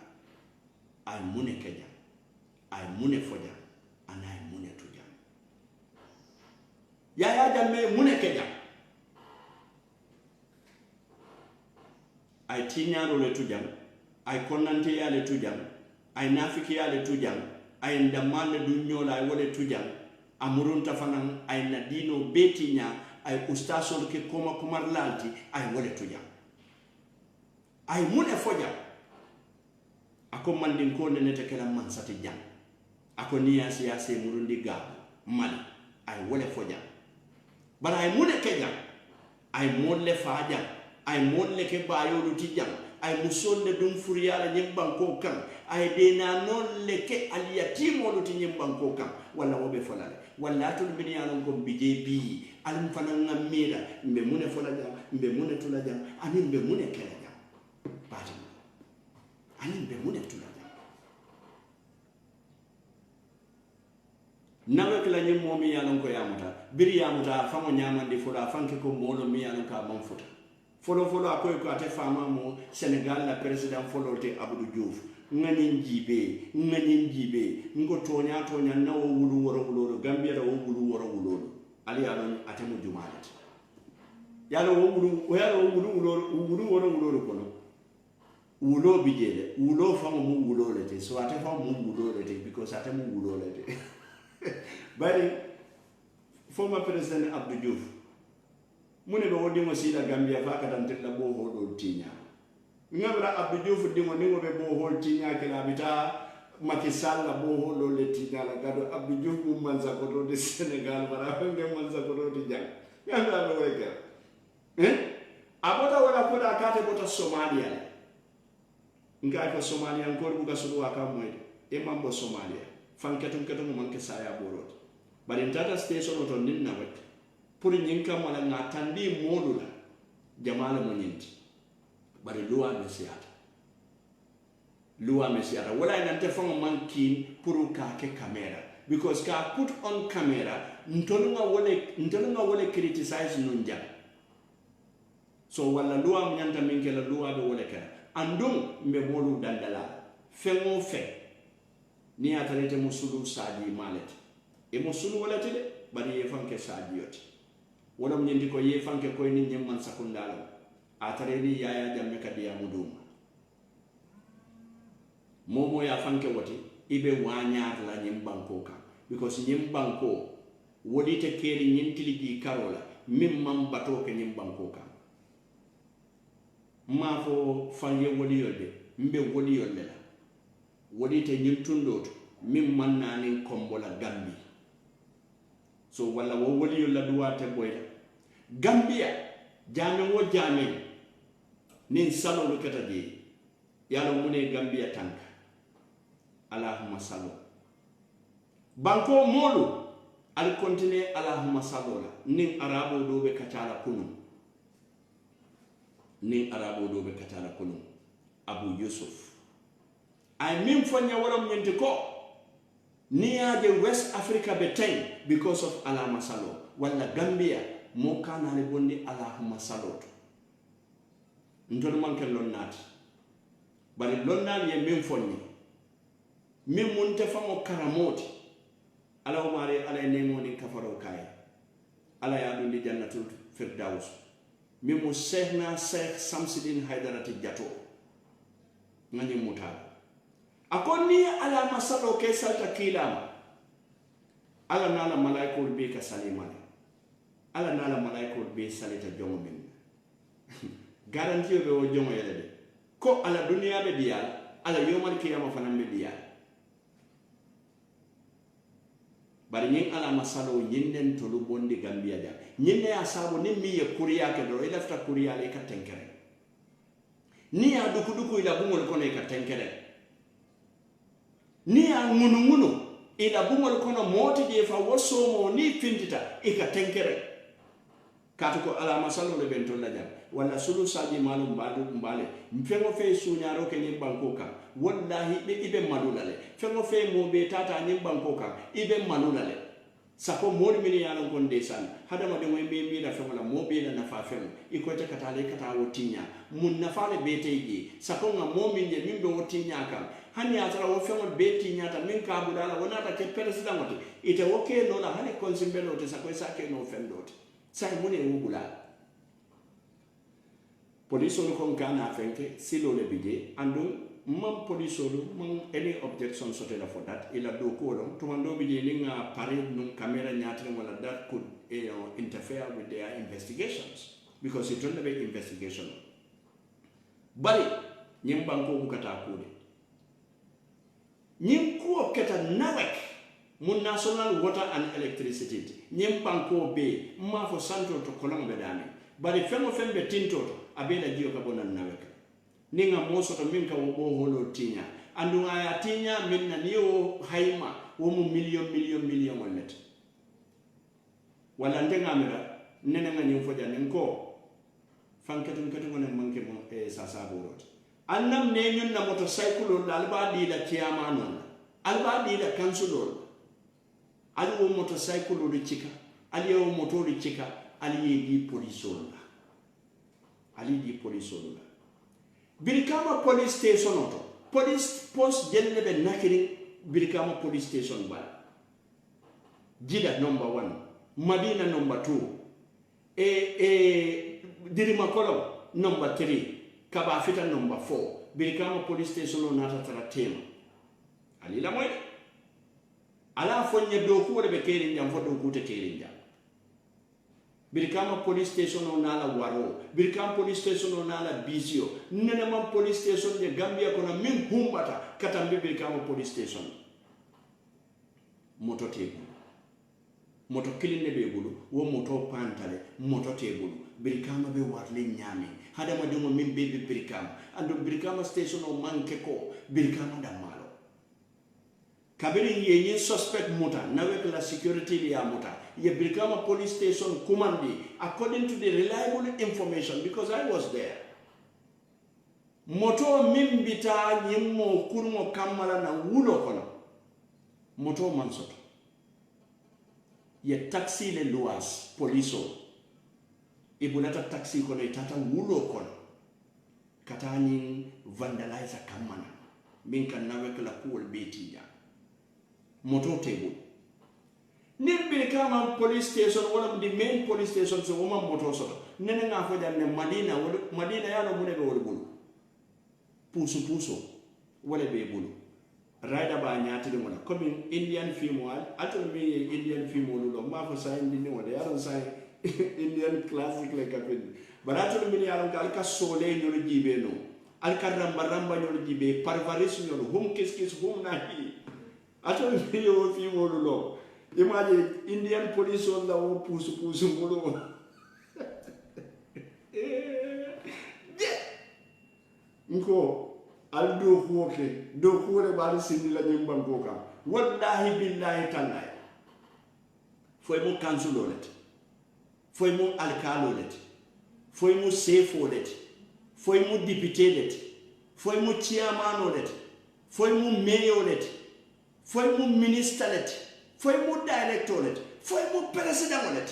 ay mune keja ay mune foja anay mune tuja Yaya Jammeh mune keja ay tinyaro le tujam ay konnante ya le tujam ay nafiki ya le tujam ay ndamale du nyola ay wole tujam amurunta fanan ay nadino betinya ay ustasol ke koma kumar lalti ay wole to jam ay mune fo jam ako mandin ko nenete kala man sati jam ako niya siyase murundi gabu mali ay wole fo jam bara ay mune ke jam ay molle fa jam ay molle ke bayolu ti jam ay musolle dum furiyala nyimbanko kan ay dena non leke aliyatimo luti nyimbanko kan wala wobe folale wala tul biniyano ko bijebi alim fanan ngamira mbe mune fola jam mbe mune tula jam ani mbe mune kala jam bati ani mbe mune tula jam nawe kala nyimmo mi yalon ko yamuta biri yamuta famo nyamandi fola fanke ko molo mi yalon ka manfuta folo akoy ko ate fama mo Senegal la president folo te Abdou Diouf ngani jibe ngo tonya na wo wulu woro Gambia da wo wulu woro ali yalon ate mo jumalat yalo wo wulu woro kono wulo bijele wulo famo mo wulo lete so ate famo mo wulo lete because ate mo wulo lete bari former president Abdou Diouf mune be wodi mo sila Gambia fa ka tan tella bo hodo tinya ngabra Abdou Diouf dimo ningo be bo hol tinya kala bita Macky Sall la bo hodo le tinya la gado Abdou Diouf mo manza ko do de Senegal bara ngam manza ko do di jang ngabra be weka abota wala ko da kate bota Somalia ngai ko Somalia ngor bu ga sulu aka moy e mambo Somalia fanketum ketum manke saya borot bari tata station to ninna wet pour ñinka wala ngatandi modula jamala mo ñinti bari luwa mesiata wala nante fanga mankin pour ka ke camera because ka put on camera ntolunga wole criticize nunja so wala luwa mo ñanta minke la luwa be wole kala andum mbe molu dandala fengo fe ni atalete musulu sadi malet e musulu wala tele bari ye fanke sadi yote wala mnyindi ko ye fanke ko ni nyemman sakundalo atareni yaya jamme kadi ya muduma momo ya fanke woti ibe wanyar la nyembanko ka because nyembanko wodi te keri nyintiligi karola mim mam bato ke nyembanko ka ma fo fanye wodi yolde mbe wodi yolde la wodi te nyimtundoto mim manani kombola gambi so wala wo woli yo la duwate boyla Gambia jame wo jame nin salo lo kata di yalo mune Gambia tanka Allahumma sallu banko molu al continue Allahumma sallu nin arabo do be katala kunu Abu Yusuf ay min fonya waram nyenti ko near the West Africa beteng because of Allahumma sallu wala Gambia mo kana le bondi Allahumma sallu ndol man ken lonnati bari lonnal ye min fonni min munte famo karamoti ala o mare ala nemo ni kafaro kay ala ya dundi jannatul firdaus min mo Sheikh Samsidin Haydarati Jato ngani mutal akoni ala masalo ke salta kilama ala nala malaikul be ka salimane ala nala malaikul be salita jongo min garantiyo be o jongo yele de ko ala duniya be dial ala yomal kiyama fanan be dial bari nyin ala masalo nyinden to lu bondi Gambia ja nyinde ya sabo ni mi ye kuriya ke do ila fta kuriya le ka tenkere ni ya duku ila bungol kono ka tenkere ni ya ngunu ila bungol kono moti je fa wosomo ni findita ika tenkere katu ko ala masalo le bento la jam wala sulu saji malum mbale mfengo fe sunyaro ke ni bankoka wallahi ibe madulale fengo fe mo be tata ni bankoka ibe madulale sako mol mini yalla gon desan hada ma de moy be mi da fengo la mo be na fa fengo iko ta katale kata wotinya mun na fa le beteji sako nga mo min je min be wotinya kam hani atara wo fengo betinya ta min ka budala wona ta ke president wote ite woke no la hani konsimbelo te sako sake no fendote sai mune wugula police ko kana fenke silo le bide andum mam police mam any objection sotela for that ila do ko don to mando bide ni nga parade num camera nyatre wala that could interfere with their investigations because it don't be investigation. But nyim banko bukata kude. Nyim ko keta nawek mun national water and electricity. Nyim banko be ma fo santo to kolong bedami. But if femo fembe tinto abela dio kabona nawek. Ninga moso to minka wo holo tinya. Andu aya tinya minna niyo haima wo mu million wallet. Wala ndenga mera nene nga nyim foja nenko fankatun katun ngone manke mo sasa borot. Annam ne ñun na motorcycle la alba di la kiyama non alba di la kansulo ali wo motorcycle de chika ali wo moto de chika ali di polisol ali di polisol Birkama police station auto police post jelle be nakiri Birkama police station ba Jida number 1 Madina number 2 Dirima Kolom number 3 Kaba Fita number 4 Birkama police station on nata tara tema ali la moy ala fonye do ko be keri njam fo do ko te keri njam Birkama police station on nala waro Birkama police station on nala bizio nene man police station de Gambia kono min humbata katambe Birkama police station moto tebu moto kilinde be bulu wo moto pantale moto tebulu Birkama be warle nyami hada madimo min bebe Birkama ando Birkama station o manke ko Birkama da malo kabiri yenye suspect muta nawek la security li ya muta ye Birkama police station commandi according to the reliable information because I was there moto min bita nyimmo kurmo kamala na wulo kono moto mansoto ye taxi le luas poliso ibulata taxi kono itata wulo kono katani vandalize kamana min kan nawek la kuol beti ya moto table ni Birkama police station one of the main police stations so woman moto soto nene nga fo janne Madina yalo mune be wol bulu puso wala be bulu raida ba nyaati de mona comme Indian film ato mi Indian film lo ma fo sa indi wala yaron sa Indian classic le kapin barato mi yaron ka sole nyolo jibe no al karamba nyolo jibe parvaris nyolo hum kis hum na hi ato mi yo film lo imagine Indian police on the pusu mulo nko al do ko bari sindi la nyim banko ka wallahi billahi tallahi foy mo kansulo let foy mo alkalo let foy mo sefo let foy mo député let foy mo chairman let foy mo mayor let foy mo minister let foy mo director let foy mo president let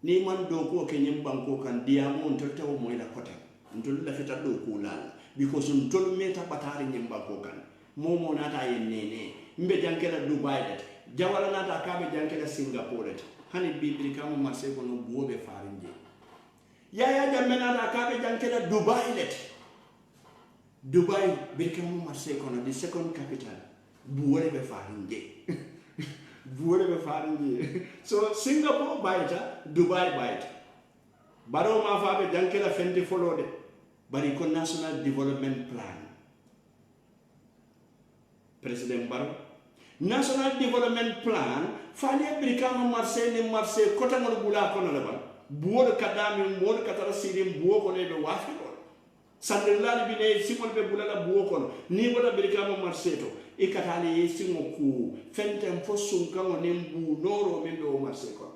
ni man do ko ke nyim banko kan diamo on taw mo ila kota ndol la feta do ko lala because ndol meta batari nyim banko kan momo nata yenene mbe jankela Dubai let jawala nata kabe jankela Singapore let hani Birkama marse ko no bobe farinje ya jamena nata kabe jankela Dubai let Dubai Birkama marse ko no the second capital buore be farinje buore be farinje so Singapore baita Dubai baita baro ma fabe jankela fenti folode bari ko national development plan President Barrow national development plan fali Birkama marse kota ngol bula kono la ban buore kadami buore katara sirim buo ko le be wafi ko sandellali bine simol be bulala buo kono ni wala Birkama marse to e katali yesingo ku fentem fosun kango nembu noro min do marse ko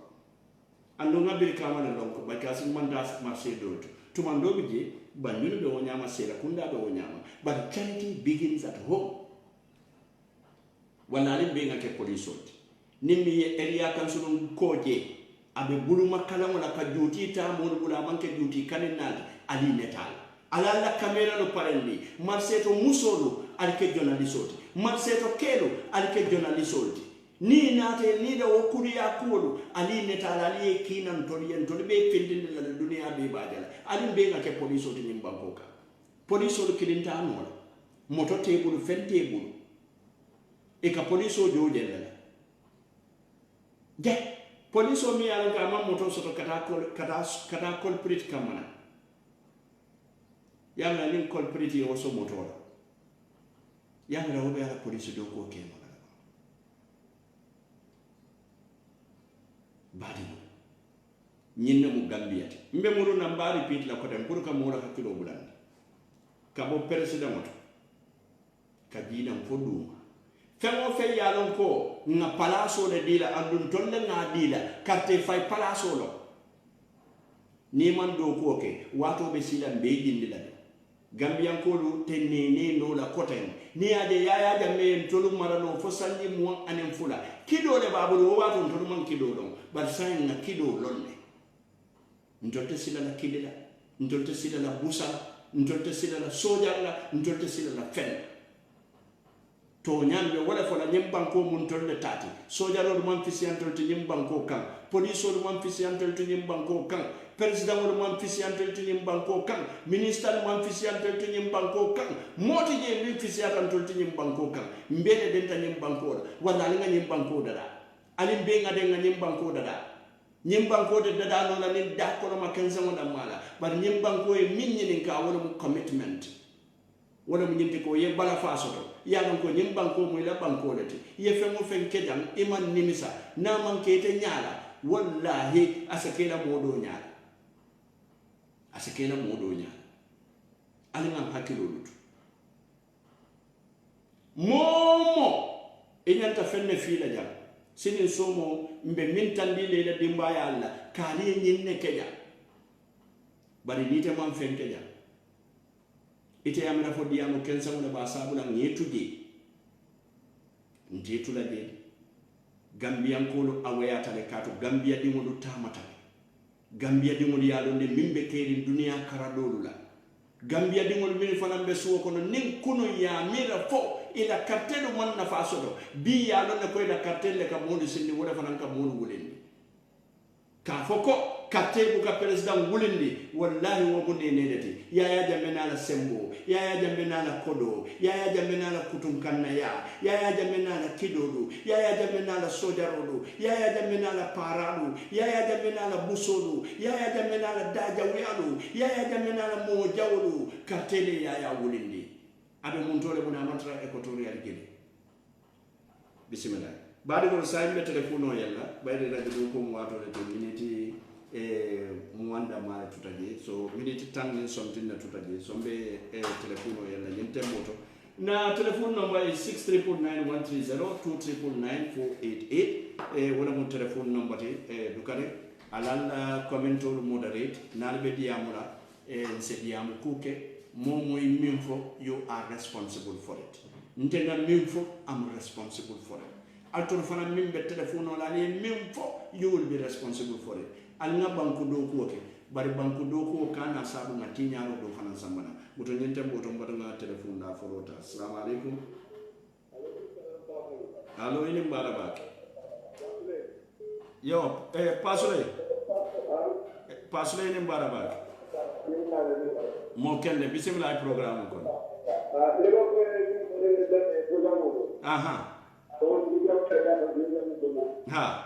ando nga Birkama la lonko bakasi mandas marse do to mando bije banyunu be wonyama sera kunda be wonyama but charity begins at home wala limbe ngake police nimmi area kansulun koje abe buluma kala wala ka duty ta mo bula manke duty kanenal ali netal ala la camera no parendi marseto musolo alke journalist marseto kelo alke journalist ni nate ni da okuri akulu ali netal ali kinan toriyen to be findinde la dunia be badala ali be ngake police ni mbangoka police kilinta no moto table fentable e ka police o jodel la je police o mi yalan ka ma moto soto kata culprit kamana yamna nin culprit yo so moto la yamna wo be ala police do ko ke ma badi ñinne mu gambiyati mbe muru na mbari pit la ko dem pour ka mo la hakilo bulan ka bo president moto ka dina fo duma fengo fe yalon ko nga palaso le dila andun tolle nga dila karte fay palaso lo ni man do ko ke wato be sila be jindi la gambian ko lu tenene no la koten ni ade yaya jamme tolu marano fo sanji mo anen fula kido le babu o wato tolu man kido don bar sain na kido lonne ndolte sila la kidila ndolte sila la busala ndolte sila la sojalla ndolte sila la fen to ñambe wala fo la ñim banko mun tolle tati sojalo man fisiantol to ñim banko kan police o man fisiantol to ñim banko kan president o man fisiantol to ñim banko kan minister man fisiantol to ñim banko kan moti je mi fisiantol to ñim banko kan mbele den ta ñim banko wala nga ñim banko dada ali be nga den nga ñim banko dada ñim banko de dada no la ni da ko ma kenza mo da mala bar ñim banko e min ñini ka wala mu commitment wala mu ñinti ko ye bala fasoto yalan ko ñim banko muy la banko lati ye fengo fen kedam iman nimisa na man kete nyaala wallahi asakela modo nyaala ali ngam hakilo lutu momo enyanta fenne fila jam sinin somo mbe min tandi le la dimbaya alla kali nyinne keja bari nite man fen keja ite yamira fo diamo kensa mo ba sabula ngetuje njetula de gambia ko awayata le kato gambia dimo lu tamata gambia dimo yalo de mimbe keri dunia karadolu la gambia dimo min fanambe suwo kono nin kuno ya mira fo ila kartelu man na fasodo bi yalo ne ko ila kartelle ka modu sindi wala fanan ka modu wulindi ka foko katebu ka president wulindi wallahi wo munde nedati yaya jamena la sembo yaya jamena la kodo yaya jamena la kutunkanna yaya jamena la kidodu yaya jamena la sojarodu yaya jamena la paralu yaya jamena la busodu yaya jamena la dajawialu yaya jamena la mojawlu katele yaya wulindi abe muntole buna mantra equatorial gini bismillah baade ko saybe telefono yalla bayde radio ko mo wato to miniti muanda mala tutaje so minute tan something na tutaje so be telefono yalla nyente moto na telephone number is 6391302399488 wala mo telephone number te dukare alal commento moderate nalbe diamura se diamu kuke momo minfo you are responsible for it ntenga minfo I'm responsible for it altor fana mimbe telephone la ni minfo you will be responsible for it alna banku do ko ke bari banku do ko kana sabu ngati nyaaro do fana sambana muto nyente mboto mboto nga telephone da forota assalamu alaikum allo ini mbara yo pasule ini mbara mo kende bismillah programme ko aha ha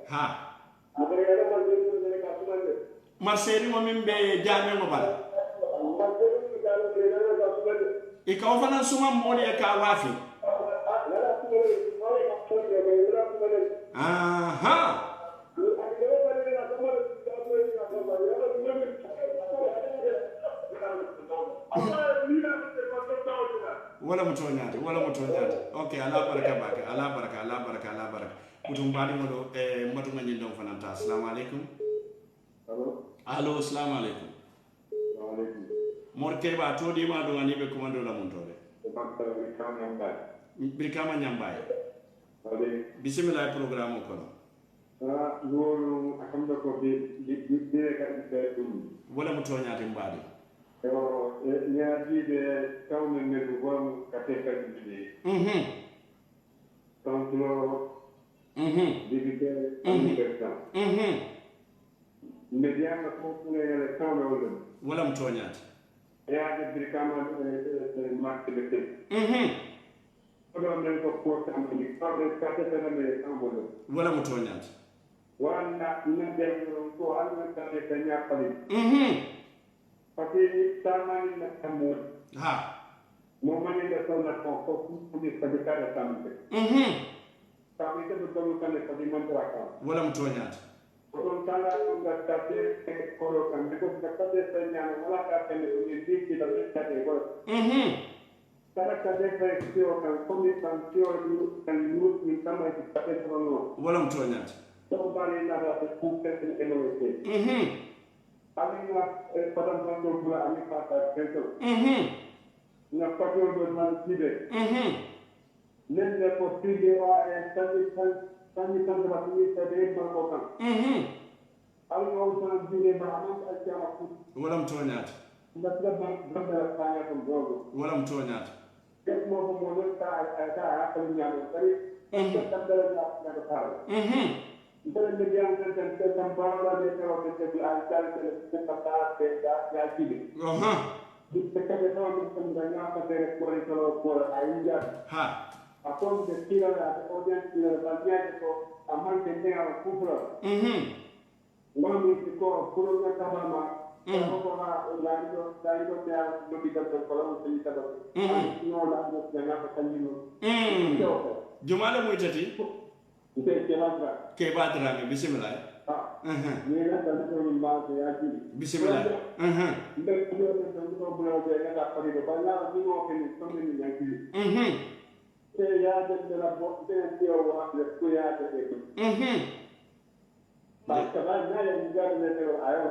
ha marseri mo min be jame mo bal e ka fana suma mo le ka wafi aha wala mutonyati okay ala baraka kutum badi modo matu ngani ndo fananta assalamu alaikum allo assalamu alaikum wa alaikum morke ba to di ma do ngani be komando la montole birkama nyambaye bismillah programme ko lolu akamda ko be ka be wala mutonyati mbadi ñaadiɓe tawne ndedu won kate kadi ɗiɗi tawtoro digite anniversaire mbe janga fof ɓureyele tawne ollen walam toñaade ya de brikama marque de té ko men ko ko tam ni ko ka te na me tambolo wala mu toñat wala na de ko alna ta de tanya pali pati tamani na tamu ha mo mani da sona ko ni pa de kada tamte tamite do ko kan ko di mantra ka wala mu toñat kon tala ko gatte ko kan ko gatte tanya wala ka kan ni di da de ko Para cadê vai ser o kan comissão que o kan luz me chama de cadê trono. wala mu toñat Então vale nada de cumprir em noite. Ali na para quando pula ali para dentro. Na papel do mantibe. Nem é possível a tani batumi saber marcocan. Ali o san dire bahaman al jama ku. wala mu toñat Nasla banda tanya ko gogo. wala mu toñat Kes mo mo ta akal nyamo tari. Tandara na ta. Ndere le biang kan tambara de ko ke bi al tal ke ta te ya tibi. Di ka de no mo kan ganya ka de ko ainja. ha Akon de tira la audience de la badia ko aman de te a kufra. Ngami ko puro na kabama. Ko ha la ido te a no bi ka ko la mo te ta ko. No la mo ganya ka tanino. jumala muy tati Ite ke la ke badrame bismillah ni na ta ko ni ma te ya ti. bismillah Nde ko ne ko bula de na pa ni ba na ni mo ke ni so ni ya ti. Te ya de la bo te ti o wa de ku ya de ko. Ba ka ba na ya ni ga de ko ayo.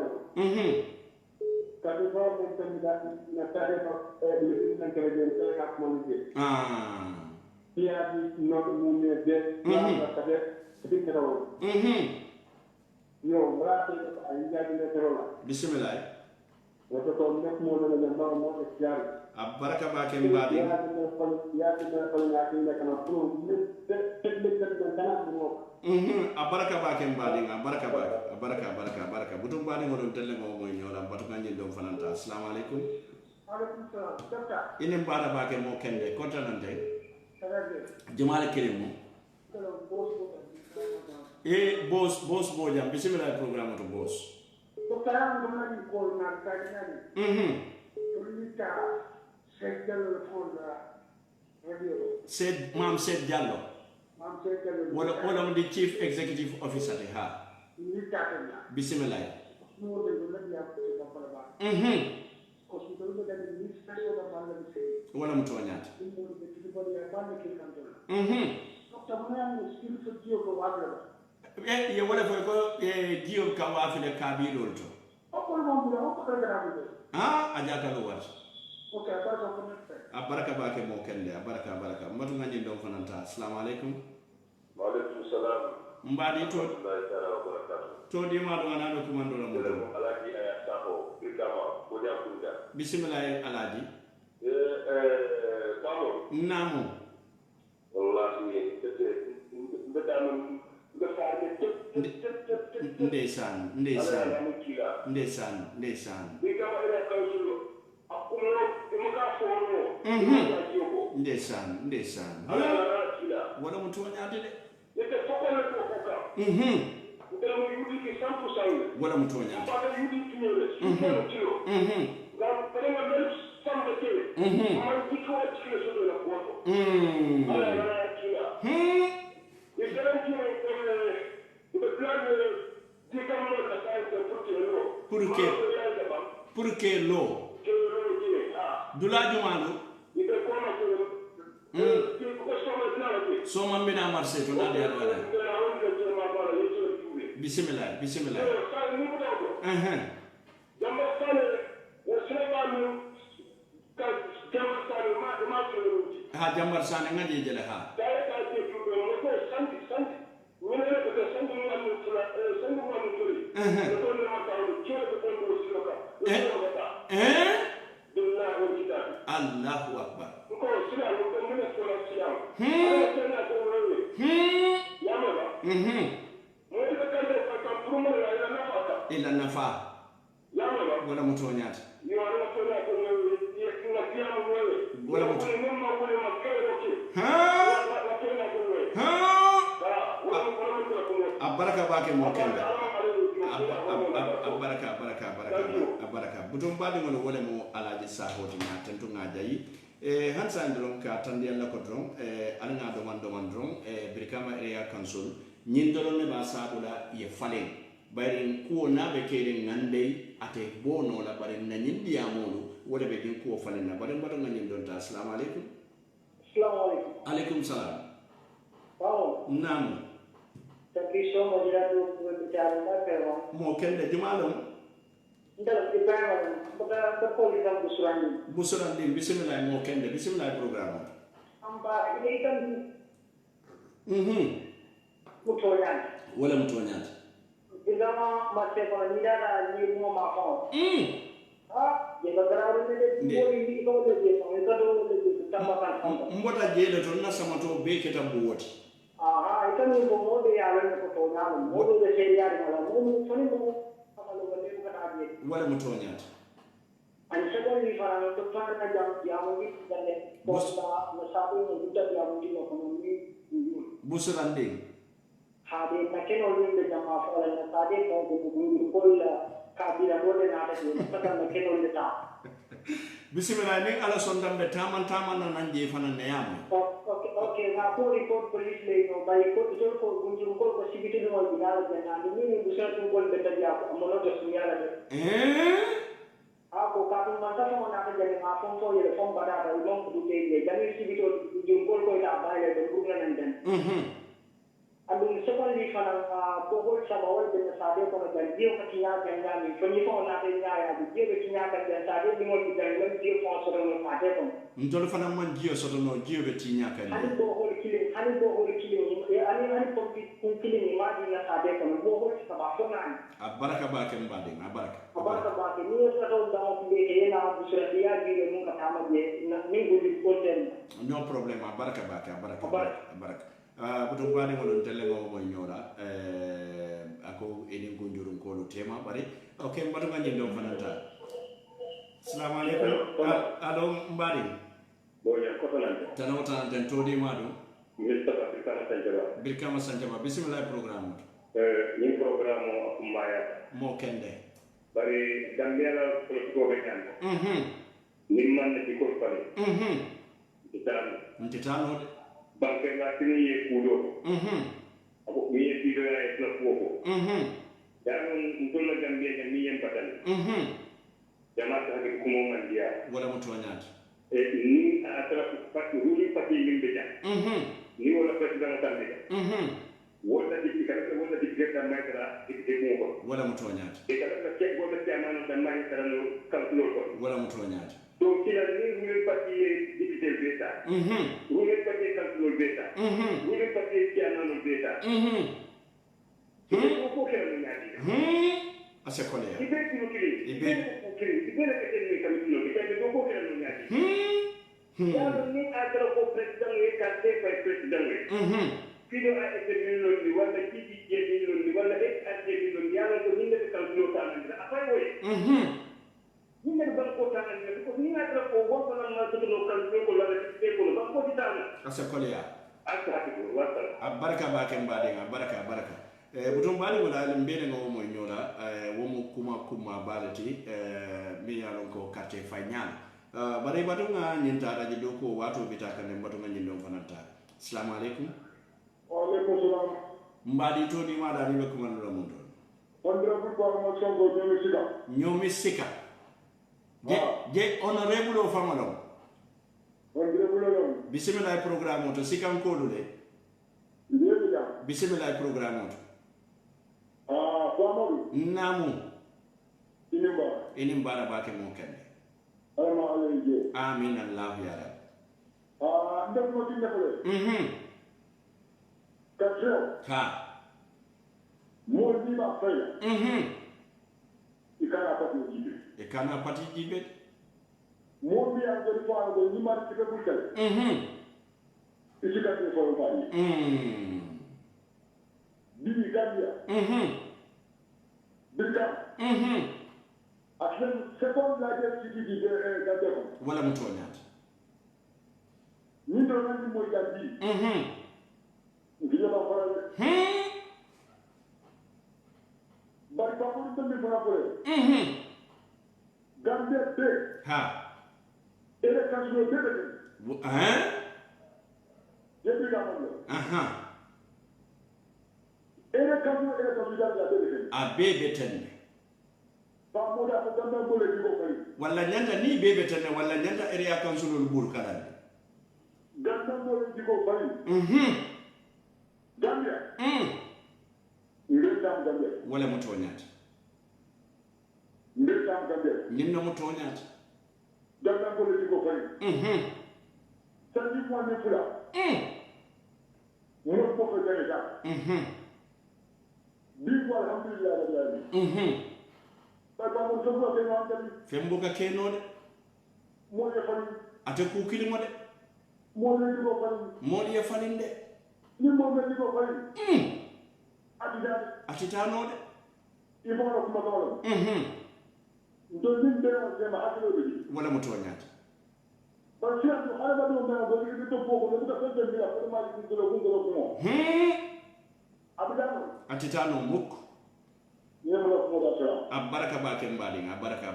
Kami ko ne te ni da na ta de ko ni na ke de te ka mo ni. Dia di no mu ne de ya ka de ti ke ro. Yo brate ay ya de te ro la. bismillah Wato ko ne mo ne na ma mo e yar. abaraka ba ke mbadi Ya de ko ya ne kana pro ne te kana mo. abaraka ba ke mbadi abaraka butum mbadi mo telle mo moy ñola batu kanji do fananta assalamu alaikum Alaikum salam. Dokta. ine mbada ba ke mo kende kontanante Sarage. jumala kelimo Kalau bos boss bojam bismillah programme to boss sekarang kembali corona tadi. Kita segel phone radio. said mam said jallo Mam segel. wala mo di chief executive officer de ha Ini katanya. bismillah Semua dengan dia kita pada. Hospital itu dari list saya sudah malam ini. wala mo toñat Ini mau kita pada apa kita kantor. Dokter mana yang skill studio ke wajar. ye wala fo ko jiyo ka wafile kabilol to Apa mau bilang apa kerja itu? ajata lo wat Oke, apa sama kita? abaraka ba ke mo kende abaraka matu ngani do fananta assalamu alaikum Waalaikum salam. mbadi to Warahmatullahi taala wabarakatuh. to di ma do anano ko mando la mo Jere alaki aya sako bikama bodia kunda. bismillah alaji Pamo. namo Wallahi tete mbetanu ngefaade ndeysaan bikama ila kawsulo akulo imuka fono ndeysaan ala kila wala mo toñade de yete fokole ko foka ndelo yudi ki 100% wala mo toñade pada yudi kinyole kilo ngam pere ngam sambe tele man diko kilo so do la ko ala kila pour que lo dula jumano so man bina marché to nade wala bismillah ha jambar sane ngaji jele ha Allahu akbar ila nafa wala mutoñata wala mutu abaraka bake mo kende abaraka butum badi ngono wala mo alaji sahoti na tentu ngajayi hansa ndron ka tandi alla ko dron ala nga do man dron brikama area council nyindoro ne ba sadula ye falen bari ko na be kede ngande ate bono la bari na nyindi amolu wala be din ko falen na bari mbato ngani don ta assalamu alaikum alaikum salam nam tapi so mo jira do ko bicara na pero mo kende jumalum ndal di bama ko ko li dam busurandi bismillah mo kende bismillah program amba ile kan mutoyan wala mutoyan digama masse ko ni dara ni mo ma ko ye bagara ne de ko ni ko de ko do de tamba kan mbota jele to na samato be keta buwoti itu nih mau dia yang fotonya, mau dia serial malah, mau soalnya mau kalau balik bukan aja. Wala mutonya. Anjir kan di sana tuh kan ada yang mungkin dan posta masalah yang kita dia mungkin ekonomi. Busuranding. Hadi makin orang itu jamaah orang tadi mau kumpul kabila boleh nada tu, kita makin orang itu. Bismillah ning ala sondam be taman na nanje fana neyam. Okay, ngaku report police le no bai ko itu ko gunjung ko sibiti no binala jana ni busar tu ko beta dia amono to sunyala de. Ako kadung manta ko na ka jani ngapon ko ye fom bada da ilong du te ye jani sibiti gunjung ko ila bai le do gurna nandan. Abang sekolah di sana bohol sama awal dengan sahaja kalau dia ketinya jangan ni, kalau kau nak dia dia ketinya kan dia sahaja di mana jangan dia kau suruh sahaja pun. Ntol fana man dia sotono dia ketinya kan. Hani bohol kilim, ani kilim ni madi na sahaja pun bohol sebab sonan. Abaraka bakem bading, abaraka. Abaraka bakem ni sekarang dah pilih kaya nak busur dia dia mungkin sama dia, ni boleh koten. No problem, abaraka bakem, abaraka. Butum bani ngolon tele ngo mo nyora ako eni gonjurum ko lo tema bari okay mbatu ngani ndo fananta assalamu alaikum alo mbari boya ko tanante tanota den todi madu Mustafa Birkama Sanjaba bismillah program ni program o mbaya mo kende bari gambia la ko be kan ni man ni ko pare ntitano banque nga tini ye kudo ako mi ye tido ya etla kuoko ya non ntola gambia ya mi yem patal jama ta ke kumo mandia wala mutu wanyat ni atara pati ruli pati limbe ja ni wala president tande wala di kala wala di geta maitra di ko wala mutu wanyat e kala ke wala jamana dan mai tarano kalkulo ko wala mutu wanyat donc kila ni ruli pati député beta ruli pati kalkulo beta ruli pati kianano beta ko kala ni ngadi ase kole ibe ko kili ibe la ke ni kalkulo beta ko kala ni ngadi ya ni adra ko president e kante fa president e fido a ete ni wala kiti je ni wala e ate ni ya ko ni ne kalkulo ta ni apa woy ni ne ban ko ta ni ko ni adra ko wo ko na to no kalkulo ko la ke ko ban ko ti ta ase kole ya asa ko wata baraka ba ke mbade baraka butum bali wala mbene ngo mo nyola wo mo kuma balati mi yalon ko carte fanyal bare batu nga nyinta raji doko watu bitaka ne batu nga nyindo fananta assalamu alaikum wa alaikum salam mbadi to ni mada ni ko man ramu don wandira bu ko mo songo nyomi sika je honorable o famalo wandira bu lo bismillah programme to sikan ko dule bismillah programme to famadu namu inimba na bake mo kende ama alaye amin allah ya rab ndef mo ti defale katro ha mo di ba faya ikana pati jibe mo bi an do fa do ni mar ti be butel isika ti fo fa ni bibi gambia bika Actually, second largest city in Gambia. wala mutoñaata Ni do nandi moy Gambia. Ngiyo ba fara. Bari pa ko tambi fara fara. Gambia be. ha Ele kansulo be be. Yebi ga mo. Ele kansulo da be be. a bebe tenne Ba mo da ko Gambia mo le ko fari. walla ñanta ni bebe tenne walla ñanta area councilol ɓuur kalande Gambia mo le ko fari. Gambia. Ndeta Gambia. wala mutoñaata Ndeta Gambia. ñinno mutoñaata Gambia mo le ko fari. Sandi mo ne fula. Mo ko fe gane ta. Bi ko alhamdulillah rabbil alamin. Ba mo so ko ke no andali. fembuka kenode Mo le fari. ate kukilimo de Mo le ko fari. moɗi e falinde Ni mo le ko fari. Adida. atitanode Ibo ko ma ko. Ndo ni be o se ma hakilo be. wala mutoñaata Ba ci am xala ba do me ko ni to ko ko ko ko be la ko ma ci ko ko ko ko. Adida. atitano mukk Ni mo la ko da sala. a baraka bake mbaɗin a baraka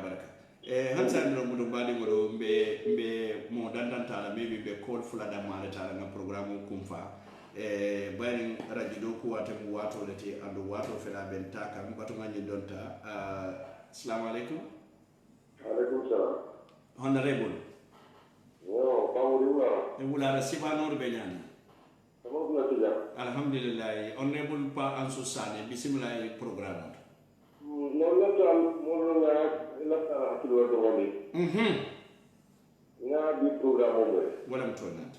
han sanndiro muɗo mbaɗigoɗo mbe mo dandantala maybe ɓe code fulada maletala nga programme o kumfa bayani radio ɗo kuwate mo watole te andu wato feɗa ɓen ta kam batugañi donta assalamu aleykum Alaikum salam. honorable Yo, Pawuri wala. e wulare sibanore ɓe ñani Sama ko la tija. alhamdulillahi honorable pa ansu sane bisimilla e programme No la tan mo la la ta hakilo do woni. Nga bi programme mo. wala mo tonata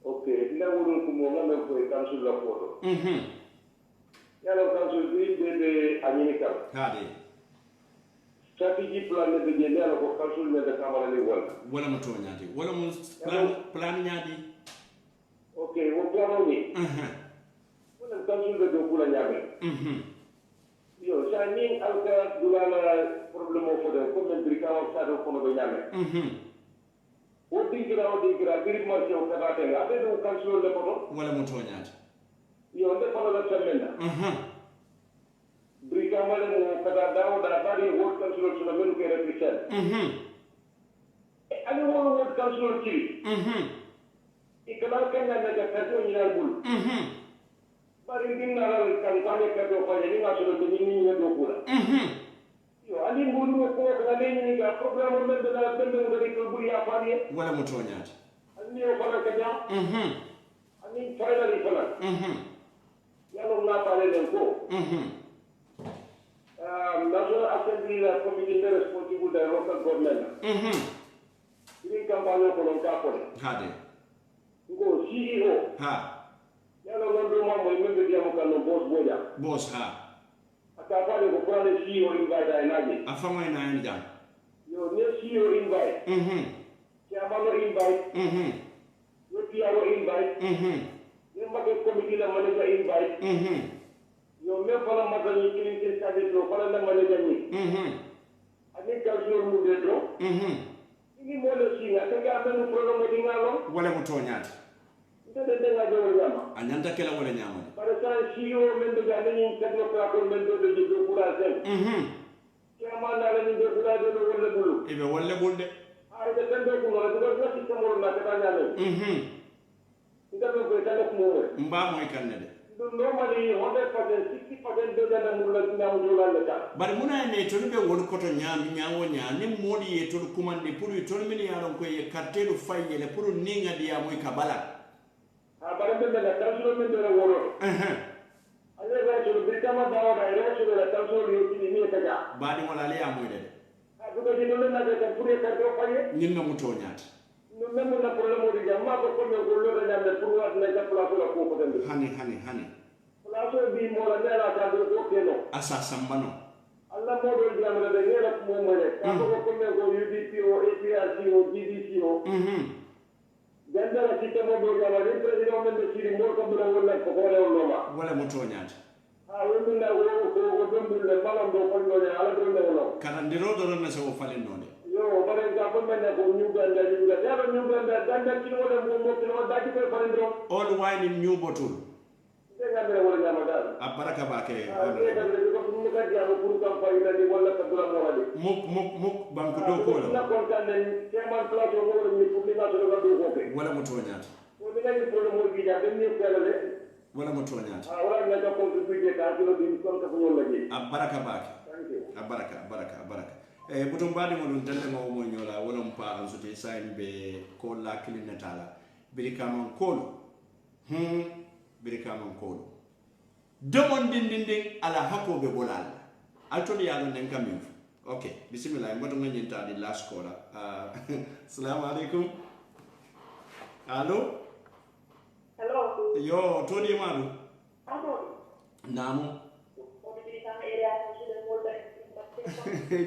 Okay, ina wurun ko mo ngam ko e kansul la photo. Ya la kansul bi de Amerika. haade Strategy plan de de la ko kansul ne de kamara ni wala. wala mo toñati wala mo plan ñaadi Okay, wo plan ni. Wala kansul de do kula nyabe. Yo, sa ni alka dulala problème o fode ko men brika o sa do ko no nyabe. O digira biri marché o kabate abe do kansul le ko wala mo toñati yo nde fana la semenda. Brika male mo kada dawo da bari wot kansul so na menu ke represent. Ali wot kansul ki. Ikala kanya na ka kato ni na bul. Bari dinga la kampanye ka do fa ni ma so do ni do kula. Yo ali mbulu ko ka le ni ga programme men de la bende ngari ko buri ya fani. wala mo toñati Ali o fana ka ja. Ali finally fana. Yalo na pare den ko. National Assembly la committee responsible the local government. Ini kampanye ko non ka ko. haade Ngo CEO. ha Yalo ngondo ma mo membe dia mo kan boss boja. boss ha Aka fa ko ko ne CEO invite ay naji. a faŋoy nayen jam Yo ne CEO invite. Chairman invite. Yo PRO invite. Yo mbake committee la manager invite. Yo me fala magani clinical service lo fala la manager ni. Ani kalsio mu de do. Ini mo le singa tanga ben programme di ngalo. wala mo toñati Ndede de nga do yama. a ñanta kela wala ñamade Par exemple, CEO men do gane ni technocrate men do de courage. Chairman na le ni de courage do wala bulu. eɓe wolle ɓulde Ay de tande ko no do do system mo na ka nyame. Ndebe ko tande ko mo. mbamoy kanne de Normally 100% 60% do gane mo la na mo jola le ta. bari muna ne tolu ɓe won koto ñawo ña ni moɗi ye tolu kumandi pour tolu min yaron koye kartelu fayyele pour ni gadiyamoy ka bala Ha bare men na kansulo men do woro. Ale ga so bi kama dawo da ire so da kansulo yo ni ni ta ga. baɗi wala ale yamoyde de Ha do ko ni no na ga pour ka do faye. nin no mo toñati No men na problème o di jamma ko ko ko lo da nyame pour wa na ga place la ko ko den. hani Place bi mo la na ka do ko keno. asa sambano Allah mo do jam da ne la mo mo le. Ka ko ko me ko UDP o APRC o GDC o. Gandara sistema do jam da president men de siri mo ko do wala ko ko rew ma. wala mo toñati Ha wondu na wo ko do le balon do ko do ala do le wala. karandiro do na so falen node yo par exemple men ko nyuganda ya do nyuganda danda kilo wala mo kilo da ci ko farandro all wine in new bottle ngam wala nyama dal baraka ba ke muk banku do ko la wala mo toñata wala mo toñata baraka butum badi mo dun tande mo mo nyola wala mo pa an suti sain be ko la kilinetala biri kamon kolo biri kamon kolo demon dindinding ala hako be bolal altoni yalo nen kamin okay bismillah mo dum nyinta di last kola assalamu alaikum allo yo todi madu namu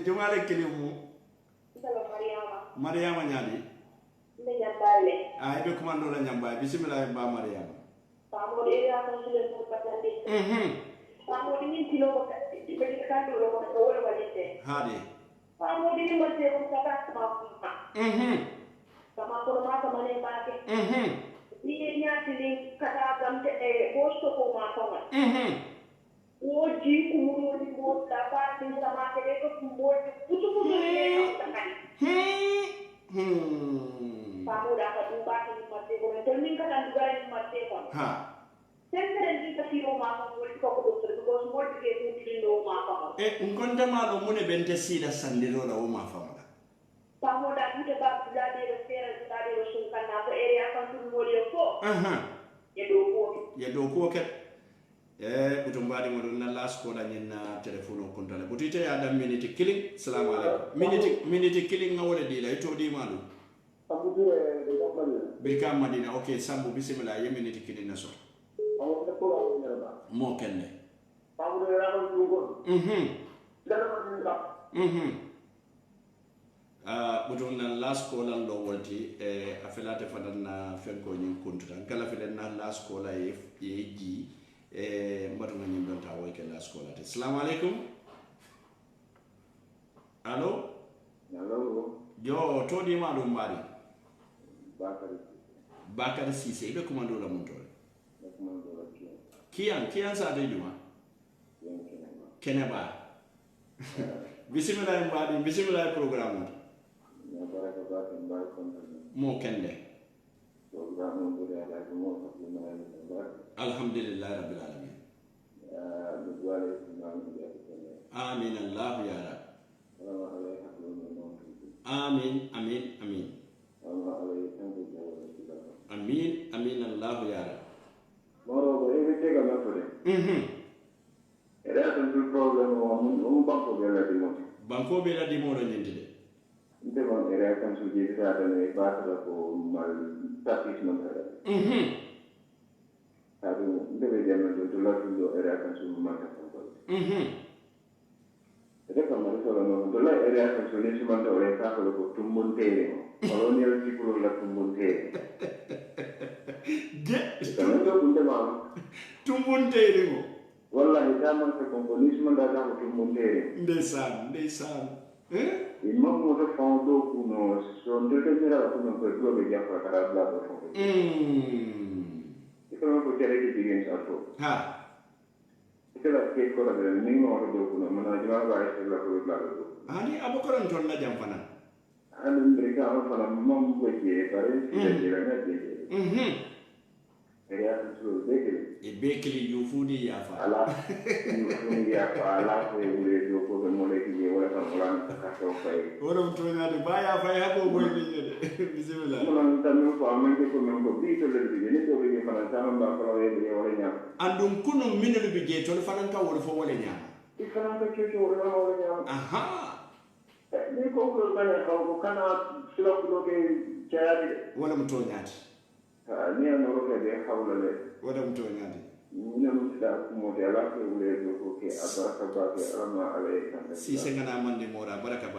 jumale kilimu Mariama nyadi ibe kumando la nyamba bismillah ba Mariama hadi Oji kumurudi mo dapat sama kede ko kumur putu kamu dapat ubah di mati ko termin ka dan juga di mati ko sempre di ka siro ma ko ko doktor ko mo di ke di do ma ko ngonda ma do mune bente sida sandiro la o ma famala kamu da di ba da de sera da de sun kana ko area kan tu mo ko ya do ko ket butum badi mo na las ko la nyina telephone ko tale butite ya dam minute killing assalamu alaikum minute killing ngawole di la to di malu abudu Birka Madina okay sambu bismillah ye minute killing na so mo kenne abudu ra ko ko butum na las ko lan do wolti afelate fadan na fenko nyin kuntuta kala felen na las ko la ye ji mbatu nga ñim donta woy ke la scola te assalamu alaikum allo yo to di ma do mbari bakari sise ibe komando la montore kian sa de juma keneba bismillah mbadi bismillah programme mo kende alhamdulillah rabbil alamin amin allah ya rab amin allah ya rab moro e be tega na fore era tanto problema un banco be la di mo nyentide nte mon era kan su je ta da ne ba ta ko mal tapis non era Aduh, itu bagaimana tu lah tu area konsumen macam apa? Jadi kalau kalau tu lah area konsumen cuma tu orang tak kalau tumbun teh, kalau ni lagi kalau lah tumbun teh. Kalau tu pun dah mahu. Tumbun teh ni mo. Wallahi zaman sekomponis mana dah mahu tumbun teh. Desan. Imam muda fondo kuno, sonde tu cara kuno berdua berjaya perkara belakang fondo. Kalau aku cari di bikin satu, itu lah kes korang ada ni mau ada dua mana jual bahasa belakang belakang. Ani apa korang jual na jam mana? Anu mereka orang pada membuat je, pada jalan je. Jadi aku suruh bekil. Bekil yufudi ya fa. Alah, yufudi ya fa. Alah, saya boleh joko mulai kini orang kasih saya. Orang tu ni ada bayar apa boleh ni? Bismillah. Orang tamu fahaman ke pun membuat itu lebih jadi tu lebih mana sama bakal orangnya. Andung kuno minu lebih jadi tu fahaman kau orang orangnya. Ikan apa cuci orangnya? Aha. Ni kau kalau banyak kau kana silap loke cari. Wala mutonyat. Ni yang orang dia kau lele. Wala mutonyat. Ni yang sudah kemudian lah boleh joko ke apa sebab ama alaikan. Si sengana mandi mora baraka.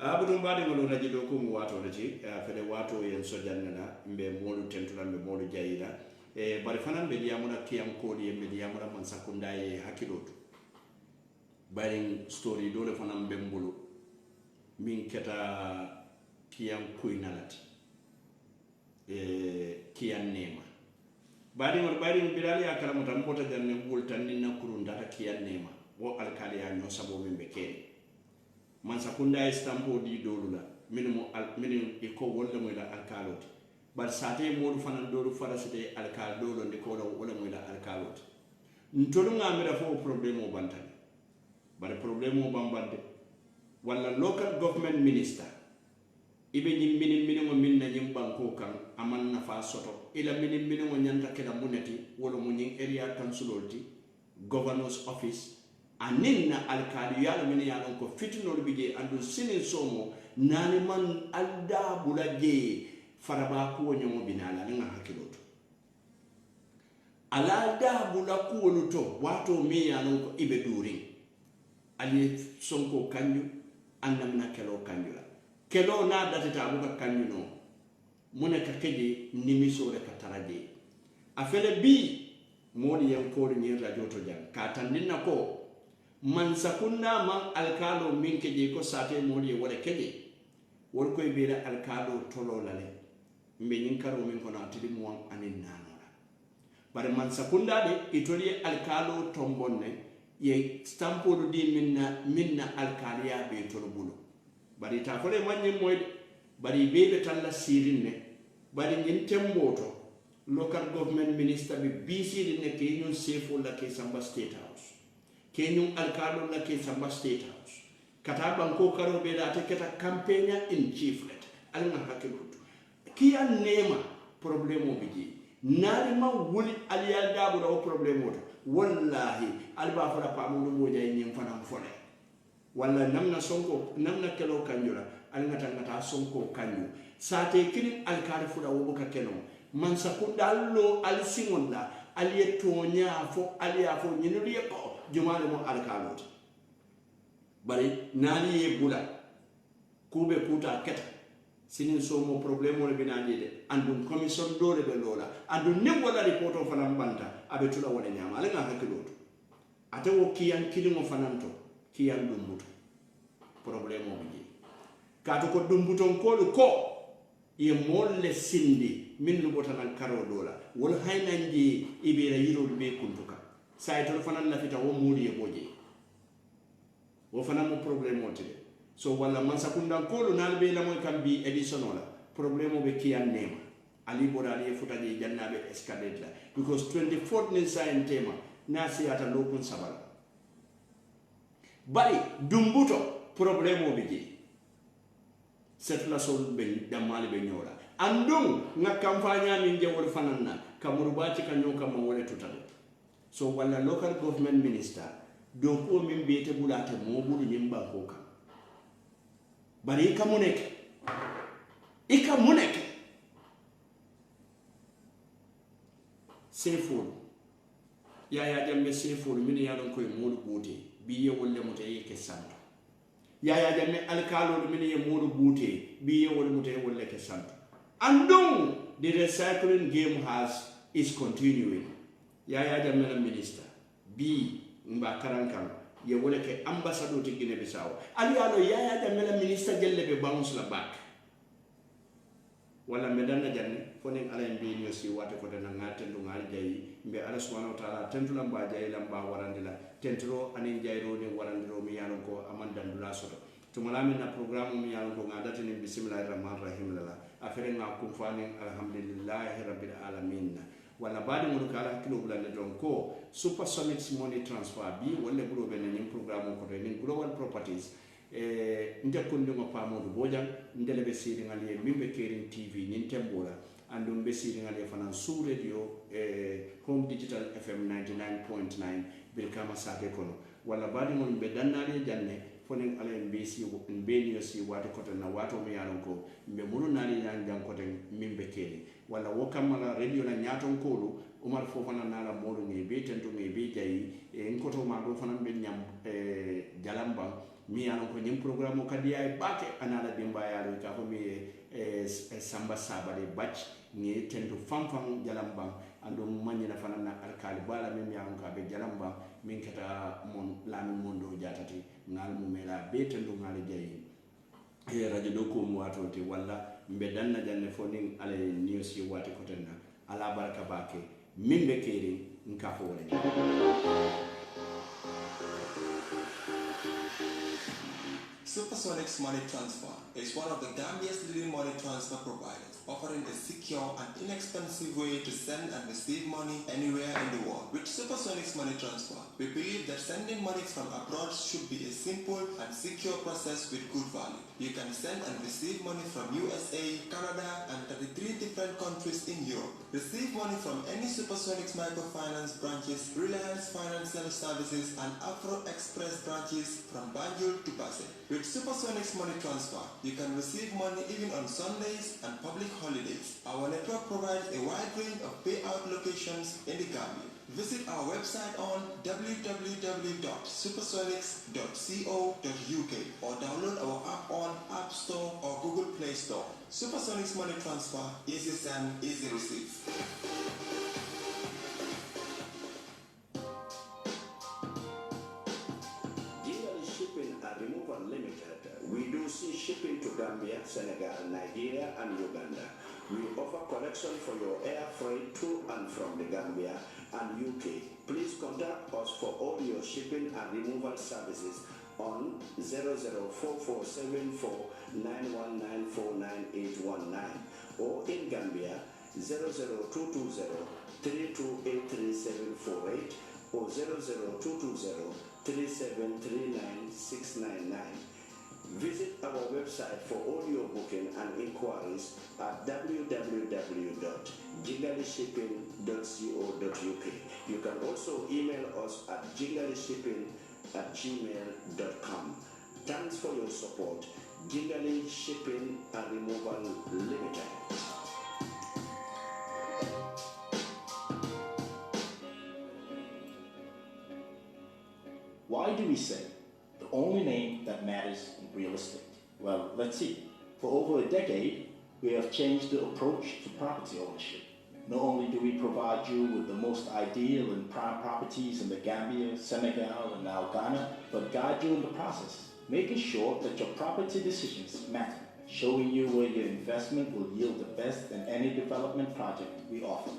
Abudum badi ngolo raji do ko mu wato lati fele wato yen so jannana mbe molu tentula mbe molu jayila bari fanan be diamuna kiyam ko di mbe diamuna man sakunda e hakilotu bari story dole fana mbembulu min keta kiyan kuinalati kiyan nema bari bilali ya kala mutam bota janne bultan ni nakuru ndata kiyan nema wo alkali ya nyo sabo min be kene man sakunda istampo di dolula min iko wolle mo la alkaloti bar sate modu fana dolu farasite alkal dolo ndi ko wala mo la alkaloti ntolu ngamira fo problème o bantani bari problème o bambande wala local government minister ibe nyim minin mo minna nyim banko kan aman nafa soto ila minin mo nyanta kala munati wala mo nyin area councilolti governor's office aninna alkali yalo min yalo ko fitnol bije andu sinin somo nani man alda bulaje faraba ko nyomo binala nga hakiloto ala da bula ko luto wato me yalo ko ibe duri ali sonko kanyu annamna kelo kanjula kelo na datata abuka kanyu no munaka keje nimisore kataraje afele bi modi yankori ni radio to jang katandina ko man sakunda man alkalo min keje ko sate modi wala keje wol koy beela alkalo tolo lale mbe nyin karo min ko na tidi mo anin nanora bare man sakunda de itoli alkalo tombonne ye stampo do di minna alkaliya be tolo bulu bari ta fole manni moy bari bebe talla sirinne bari nyin temboto local government minister be busy ne ke ñun sefo la ke Samba State House ke ñun alkalo la ke Samba State House kata banko karo be da te keta campaigner in chief let al nga hakilutu ki an nema problemo biji nari ma wuli aliyal dabu da problemo wallahi alba fara pamu mo jay ñim fanam fone walla namna sonko namna kelo kanjura al ngata sonko kanju sate kini alkali fula wobuka keno man sakundallo al singonda aliye tonya fo aliya fo nyinuli ko jumale mo alkaloti bari nani ye bula kube kuta keta sinin somo problemo le binandi de andum commission dole be lola andum ne wala reporto fana mbanta abe tula wala nyama ala nga hakiloto ate wo kiyan kilimo fananto kiyan dumbuto problemo bi kato ko dumbuton ko ye molle sindi min lubota nan karo dola wol haynanji ibira yiro be kuntuka sayto fana la fita wo muri e boje wo fana mo problemo tede so wala man sakunda ko nal be la moy kambi edition la problemo be kiyan nema ali borali futaji jannabe escalade la because 24 ni sain tema nasi ata lokun sabal bari dumbuto problemo be je set la sol be damali be nyora andum nga kampanya min je wol fananna kamurbaci kanyo kam wole tutale so wala local government minister do ko min bete bulate mo bulu nyimba ko bari ika muneke seful ya jambe seful min yalon koy modu bute biye wolle mutaye ke santo ya jambe alkalo min ye modu bute biye wolle mutaye wolle ke santo andong the recycling game is continuing ya jambe la minister bi mba karankan ye wolle ke ambassador ti Guinea Bissau ali alo ya jambe la minister gelle be bounce la back wala medanna janne fonen ala en be si wate ko dana ngatendu ngal jayi mbe ala subhanahu wa ta'ala tentula mba jayi lamba warandila tentro anin jayro ni warandiro mi yalon ko amanda ndula soto to malamin na programme mi yalon ko ngadati ni bismillahir rahmanir rahim lala afere nga kum fanin alhamdulillahi rabbil alamin wala badi mo kala kilo bulande don ko supersonic money transfer bi wala bulo ben ni programme ko ni global properties nde kondi mo pamodu bojang ndele be sidi ngali mimbe kerin tv nin tembola andum be sidi ngali fanan sous radio home digital fm 99.9 bil kama sake kono wala badi mon be dannali janne fonen ala mbc mbeni yosi wate koto na wato mi yaron ko mbe munu nali jang koto mimbe keri wala wokamala radio na nyaton kolu Umar Fofana nala modu ngi be tento ngi be jayi en koto ma do fanan be nyam jalamba mi alon ko nyim programme ka diay bake anala dimba yalo ka ko mi samba sabale batch ni tendu famfam jalambam ando manina fanana alkali bala mi alon ka be jalambam min kata mon lamin mondo jatati ngal mu mela be tendu ngal jayi radio do ko mo watoti walla mbe danna janne fonin ala news yi wati ko tenna ala baraka bake min be keri nka fo wala Supersonics Money Transfer is one of the Gambia's leading money transfer providers, offering a secure and inexpensive way to send and receive money anywhere in the world. With Supersonics Money Transfer, we believe that sending money from abroad should be a simple and secure process with good value. You can send and receive money from USA, Canada, and 33 different countries in Europe. Receive money from any Supersonics microfinance branches, Reliance Financial Services, and Afro Express branches from Banjul to Basse. With Supersonics Money Transfer, you can receive money even on Sundays and public holidays. Our network provides a wide range of payout locations in the Gambia. Visit our website on www.supersonics.co.uk or download our app on App Store or Google Play Store. Supersonics Money Transfer, easy send, easy receive. We do see shipping to Gambia, Senegal, Nigeria, and Uganda. We offer collection for your air freight to and from the Gambia and UK. Please contact us for all your shipping and removal services on 00447491949819 or in Gambia 00220-3283-748 or 00220-3739-699. Visit our website for all your booking and inquiries at www.jingalyshipping.co.uk. You can also email us at jingalyshipping@gmail.com. Thanks for your support. Jingali Shipping and Removal Limited. Why do we say the only name that matters in real estate? Well, let's see. For over a decade, we have changed the approach to property ownership. Not only do we provide you with the most ideal and prime properties in the Gambia, Senegal, and now Ghana, but guide you in the process, making sure that your property decisions matter, showing you where your investment will yield the best in any development project we offer.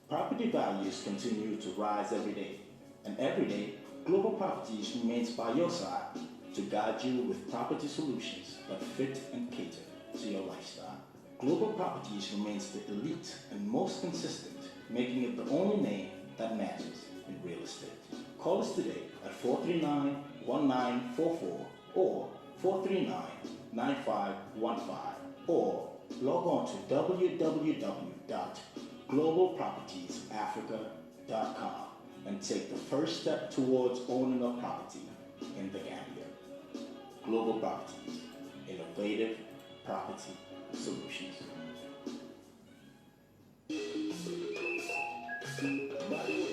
Property values continue to rise every day, and every day, Global Properties remains by your side to guide you with property solutions that fit and cater to your lifestyle. Global Properties remains the elite and most consistent, making it the only name that matters in real estate. Call us today at 439-1944 or 439-9515 or log on to www.globalpropertiesafrica.com and take the first step towards owning a property in the Gambia. Global Properties, innovative property solutions.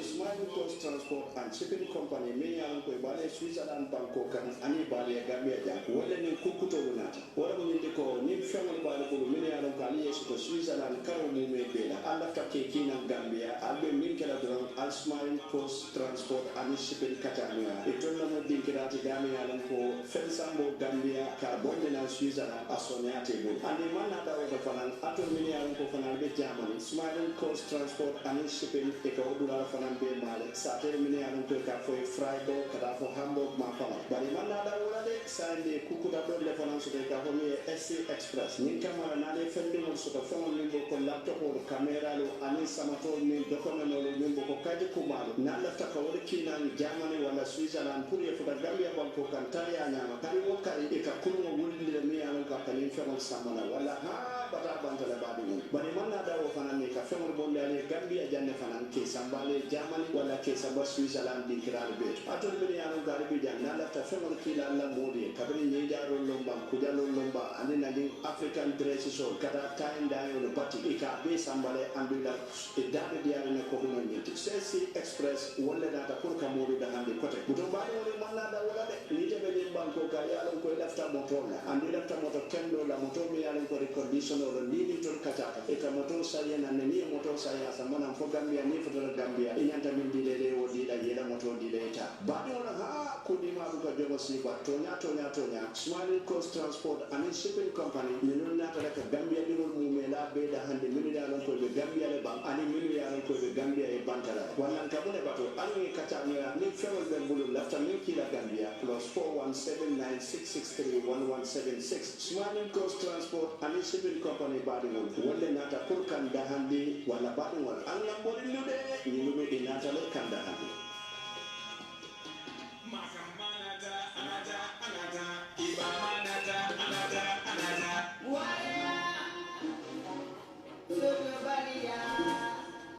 Smiling Coast Transport and Shipping Company me yanko bale Switzerland banko kan ani bale Gambia janko wala ni kukuto lunata wala mo nyinde ko ni family bale ko me yanko ali yeso ko Switzerland karo mo me bela ala take kina Gambia albe min kala don al Smiling Coast Transport and Shipping Catania itonna mo dinkirati Gambia yanko fensambo Gambia ka bonde na Switzerland asoniate bo ande manna da ko fanan ato me yanko fanan be Germany Smiling Coast Transport and Shipping e ko dula fanan be male satere mini anum to ka fo Friday kada fo Hamburg ma fala bari man na da wala de sande kukuda do le fanan so de ka fo mi SC Express ni kamara na de fendi mo so ko fo mi ko laptop o camera lo ani samato mi document lo mi ko kaje ko malo na la ta ko kina ni Germany wala Switzerland pour e fo da Gambia ban ko kan tariya nyama kari wo kari e ka kulmo wulde mi anum ka kalin femal samana wala ha bata bantala badi bari man na da wo fanan ni ka femal bonde ale Gambia janne fanan ke sambale Germany wala ke samba Switzerland di kiral be atol be yanu gari be janna la ta femal kila la modi kabri ni jaro lomba kujalo lomba silver and then the African dresses or kata time down on the party ika be sambale and do that a data dia na ko no nyeti sensi express wala data ko ka mo da hande kote buto ba wala manna da wala de ni te be banko ka ya lon ko lafta motor na and lafta motor kendo la motor mi ya lon ko condition or ni to kata e ka motor saya na ni motor saya samana fo gambia ni fo gambia inyanta min dile o dila yela motor dile ta ba wala ha ko di ma ko jogo si ba tonya Smiling Coast Transport and Shipping Company you know not like a Gambia ni mo mela be da hande min ya lon ko be Gambia le ba ani min ya lon ko be Gambia e bantala wannan ka bune bato ani kata ni fewal be bulu lafta min kila Gambia plus 41796631176 Smiling Coast Transport and Shipping Company badi won wala nata pour kan da hande wala badi won an la mo ni be ni be nata le kan da hande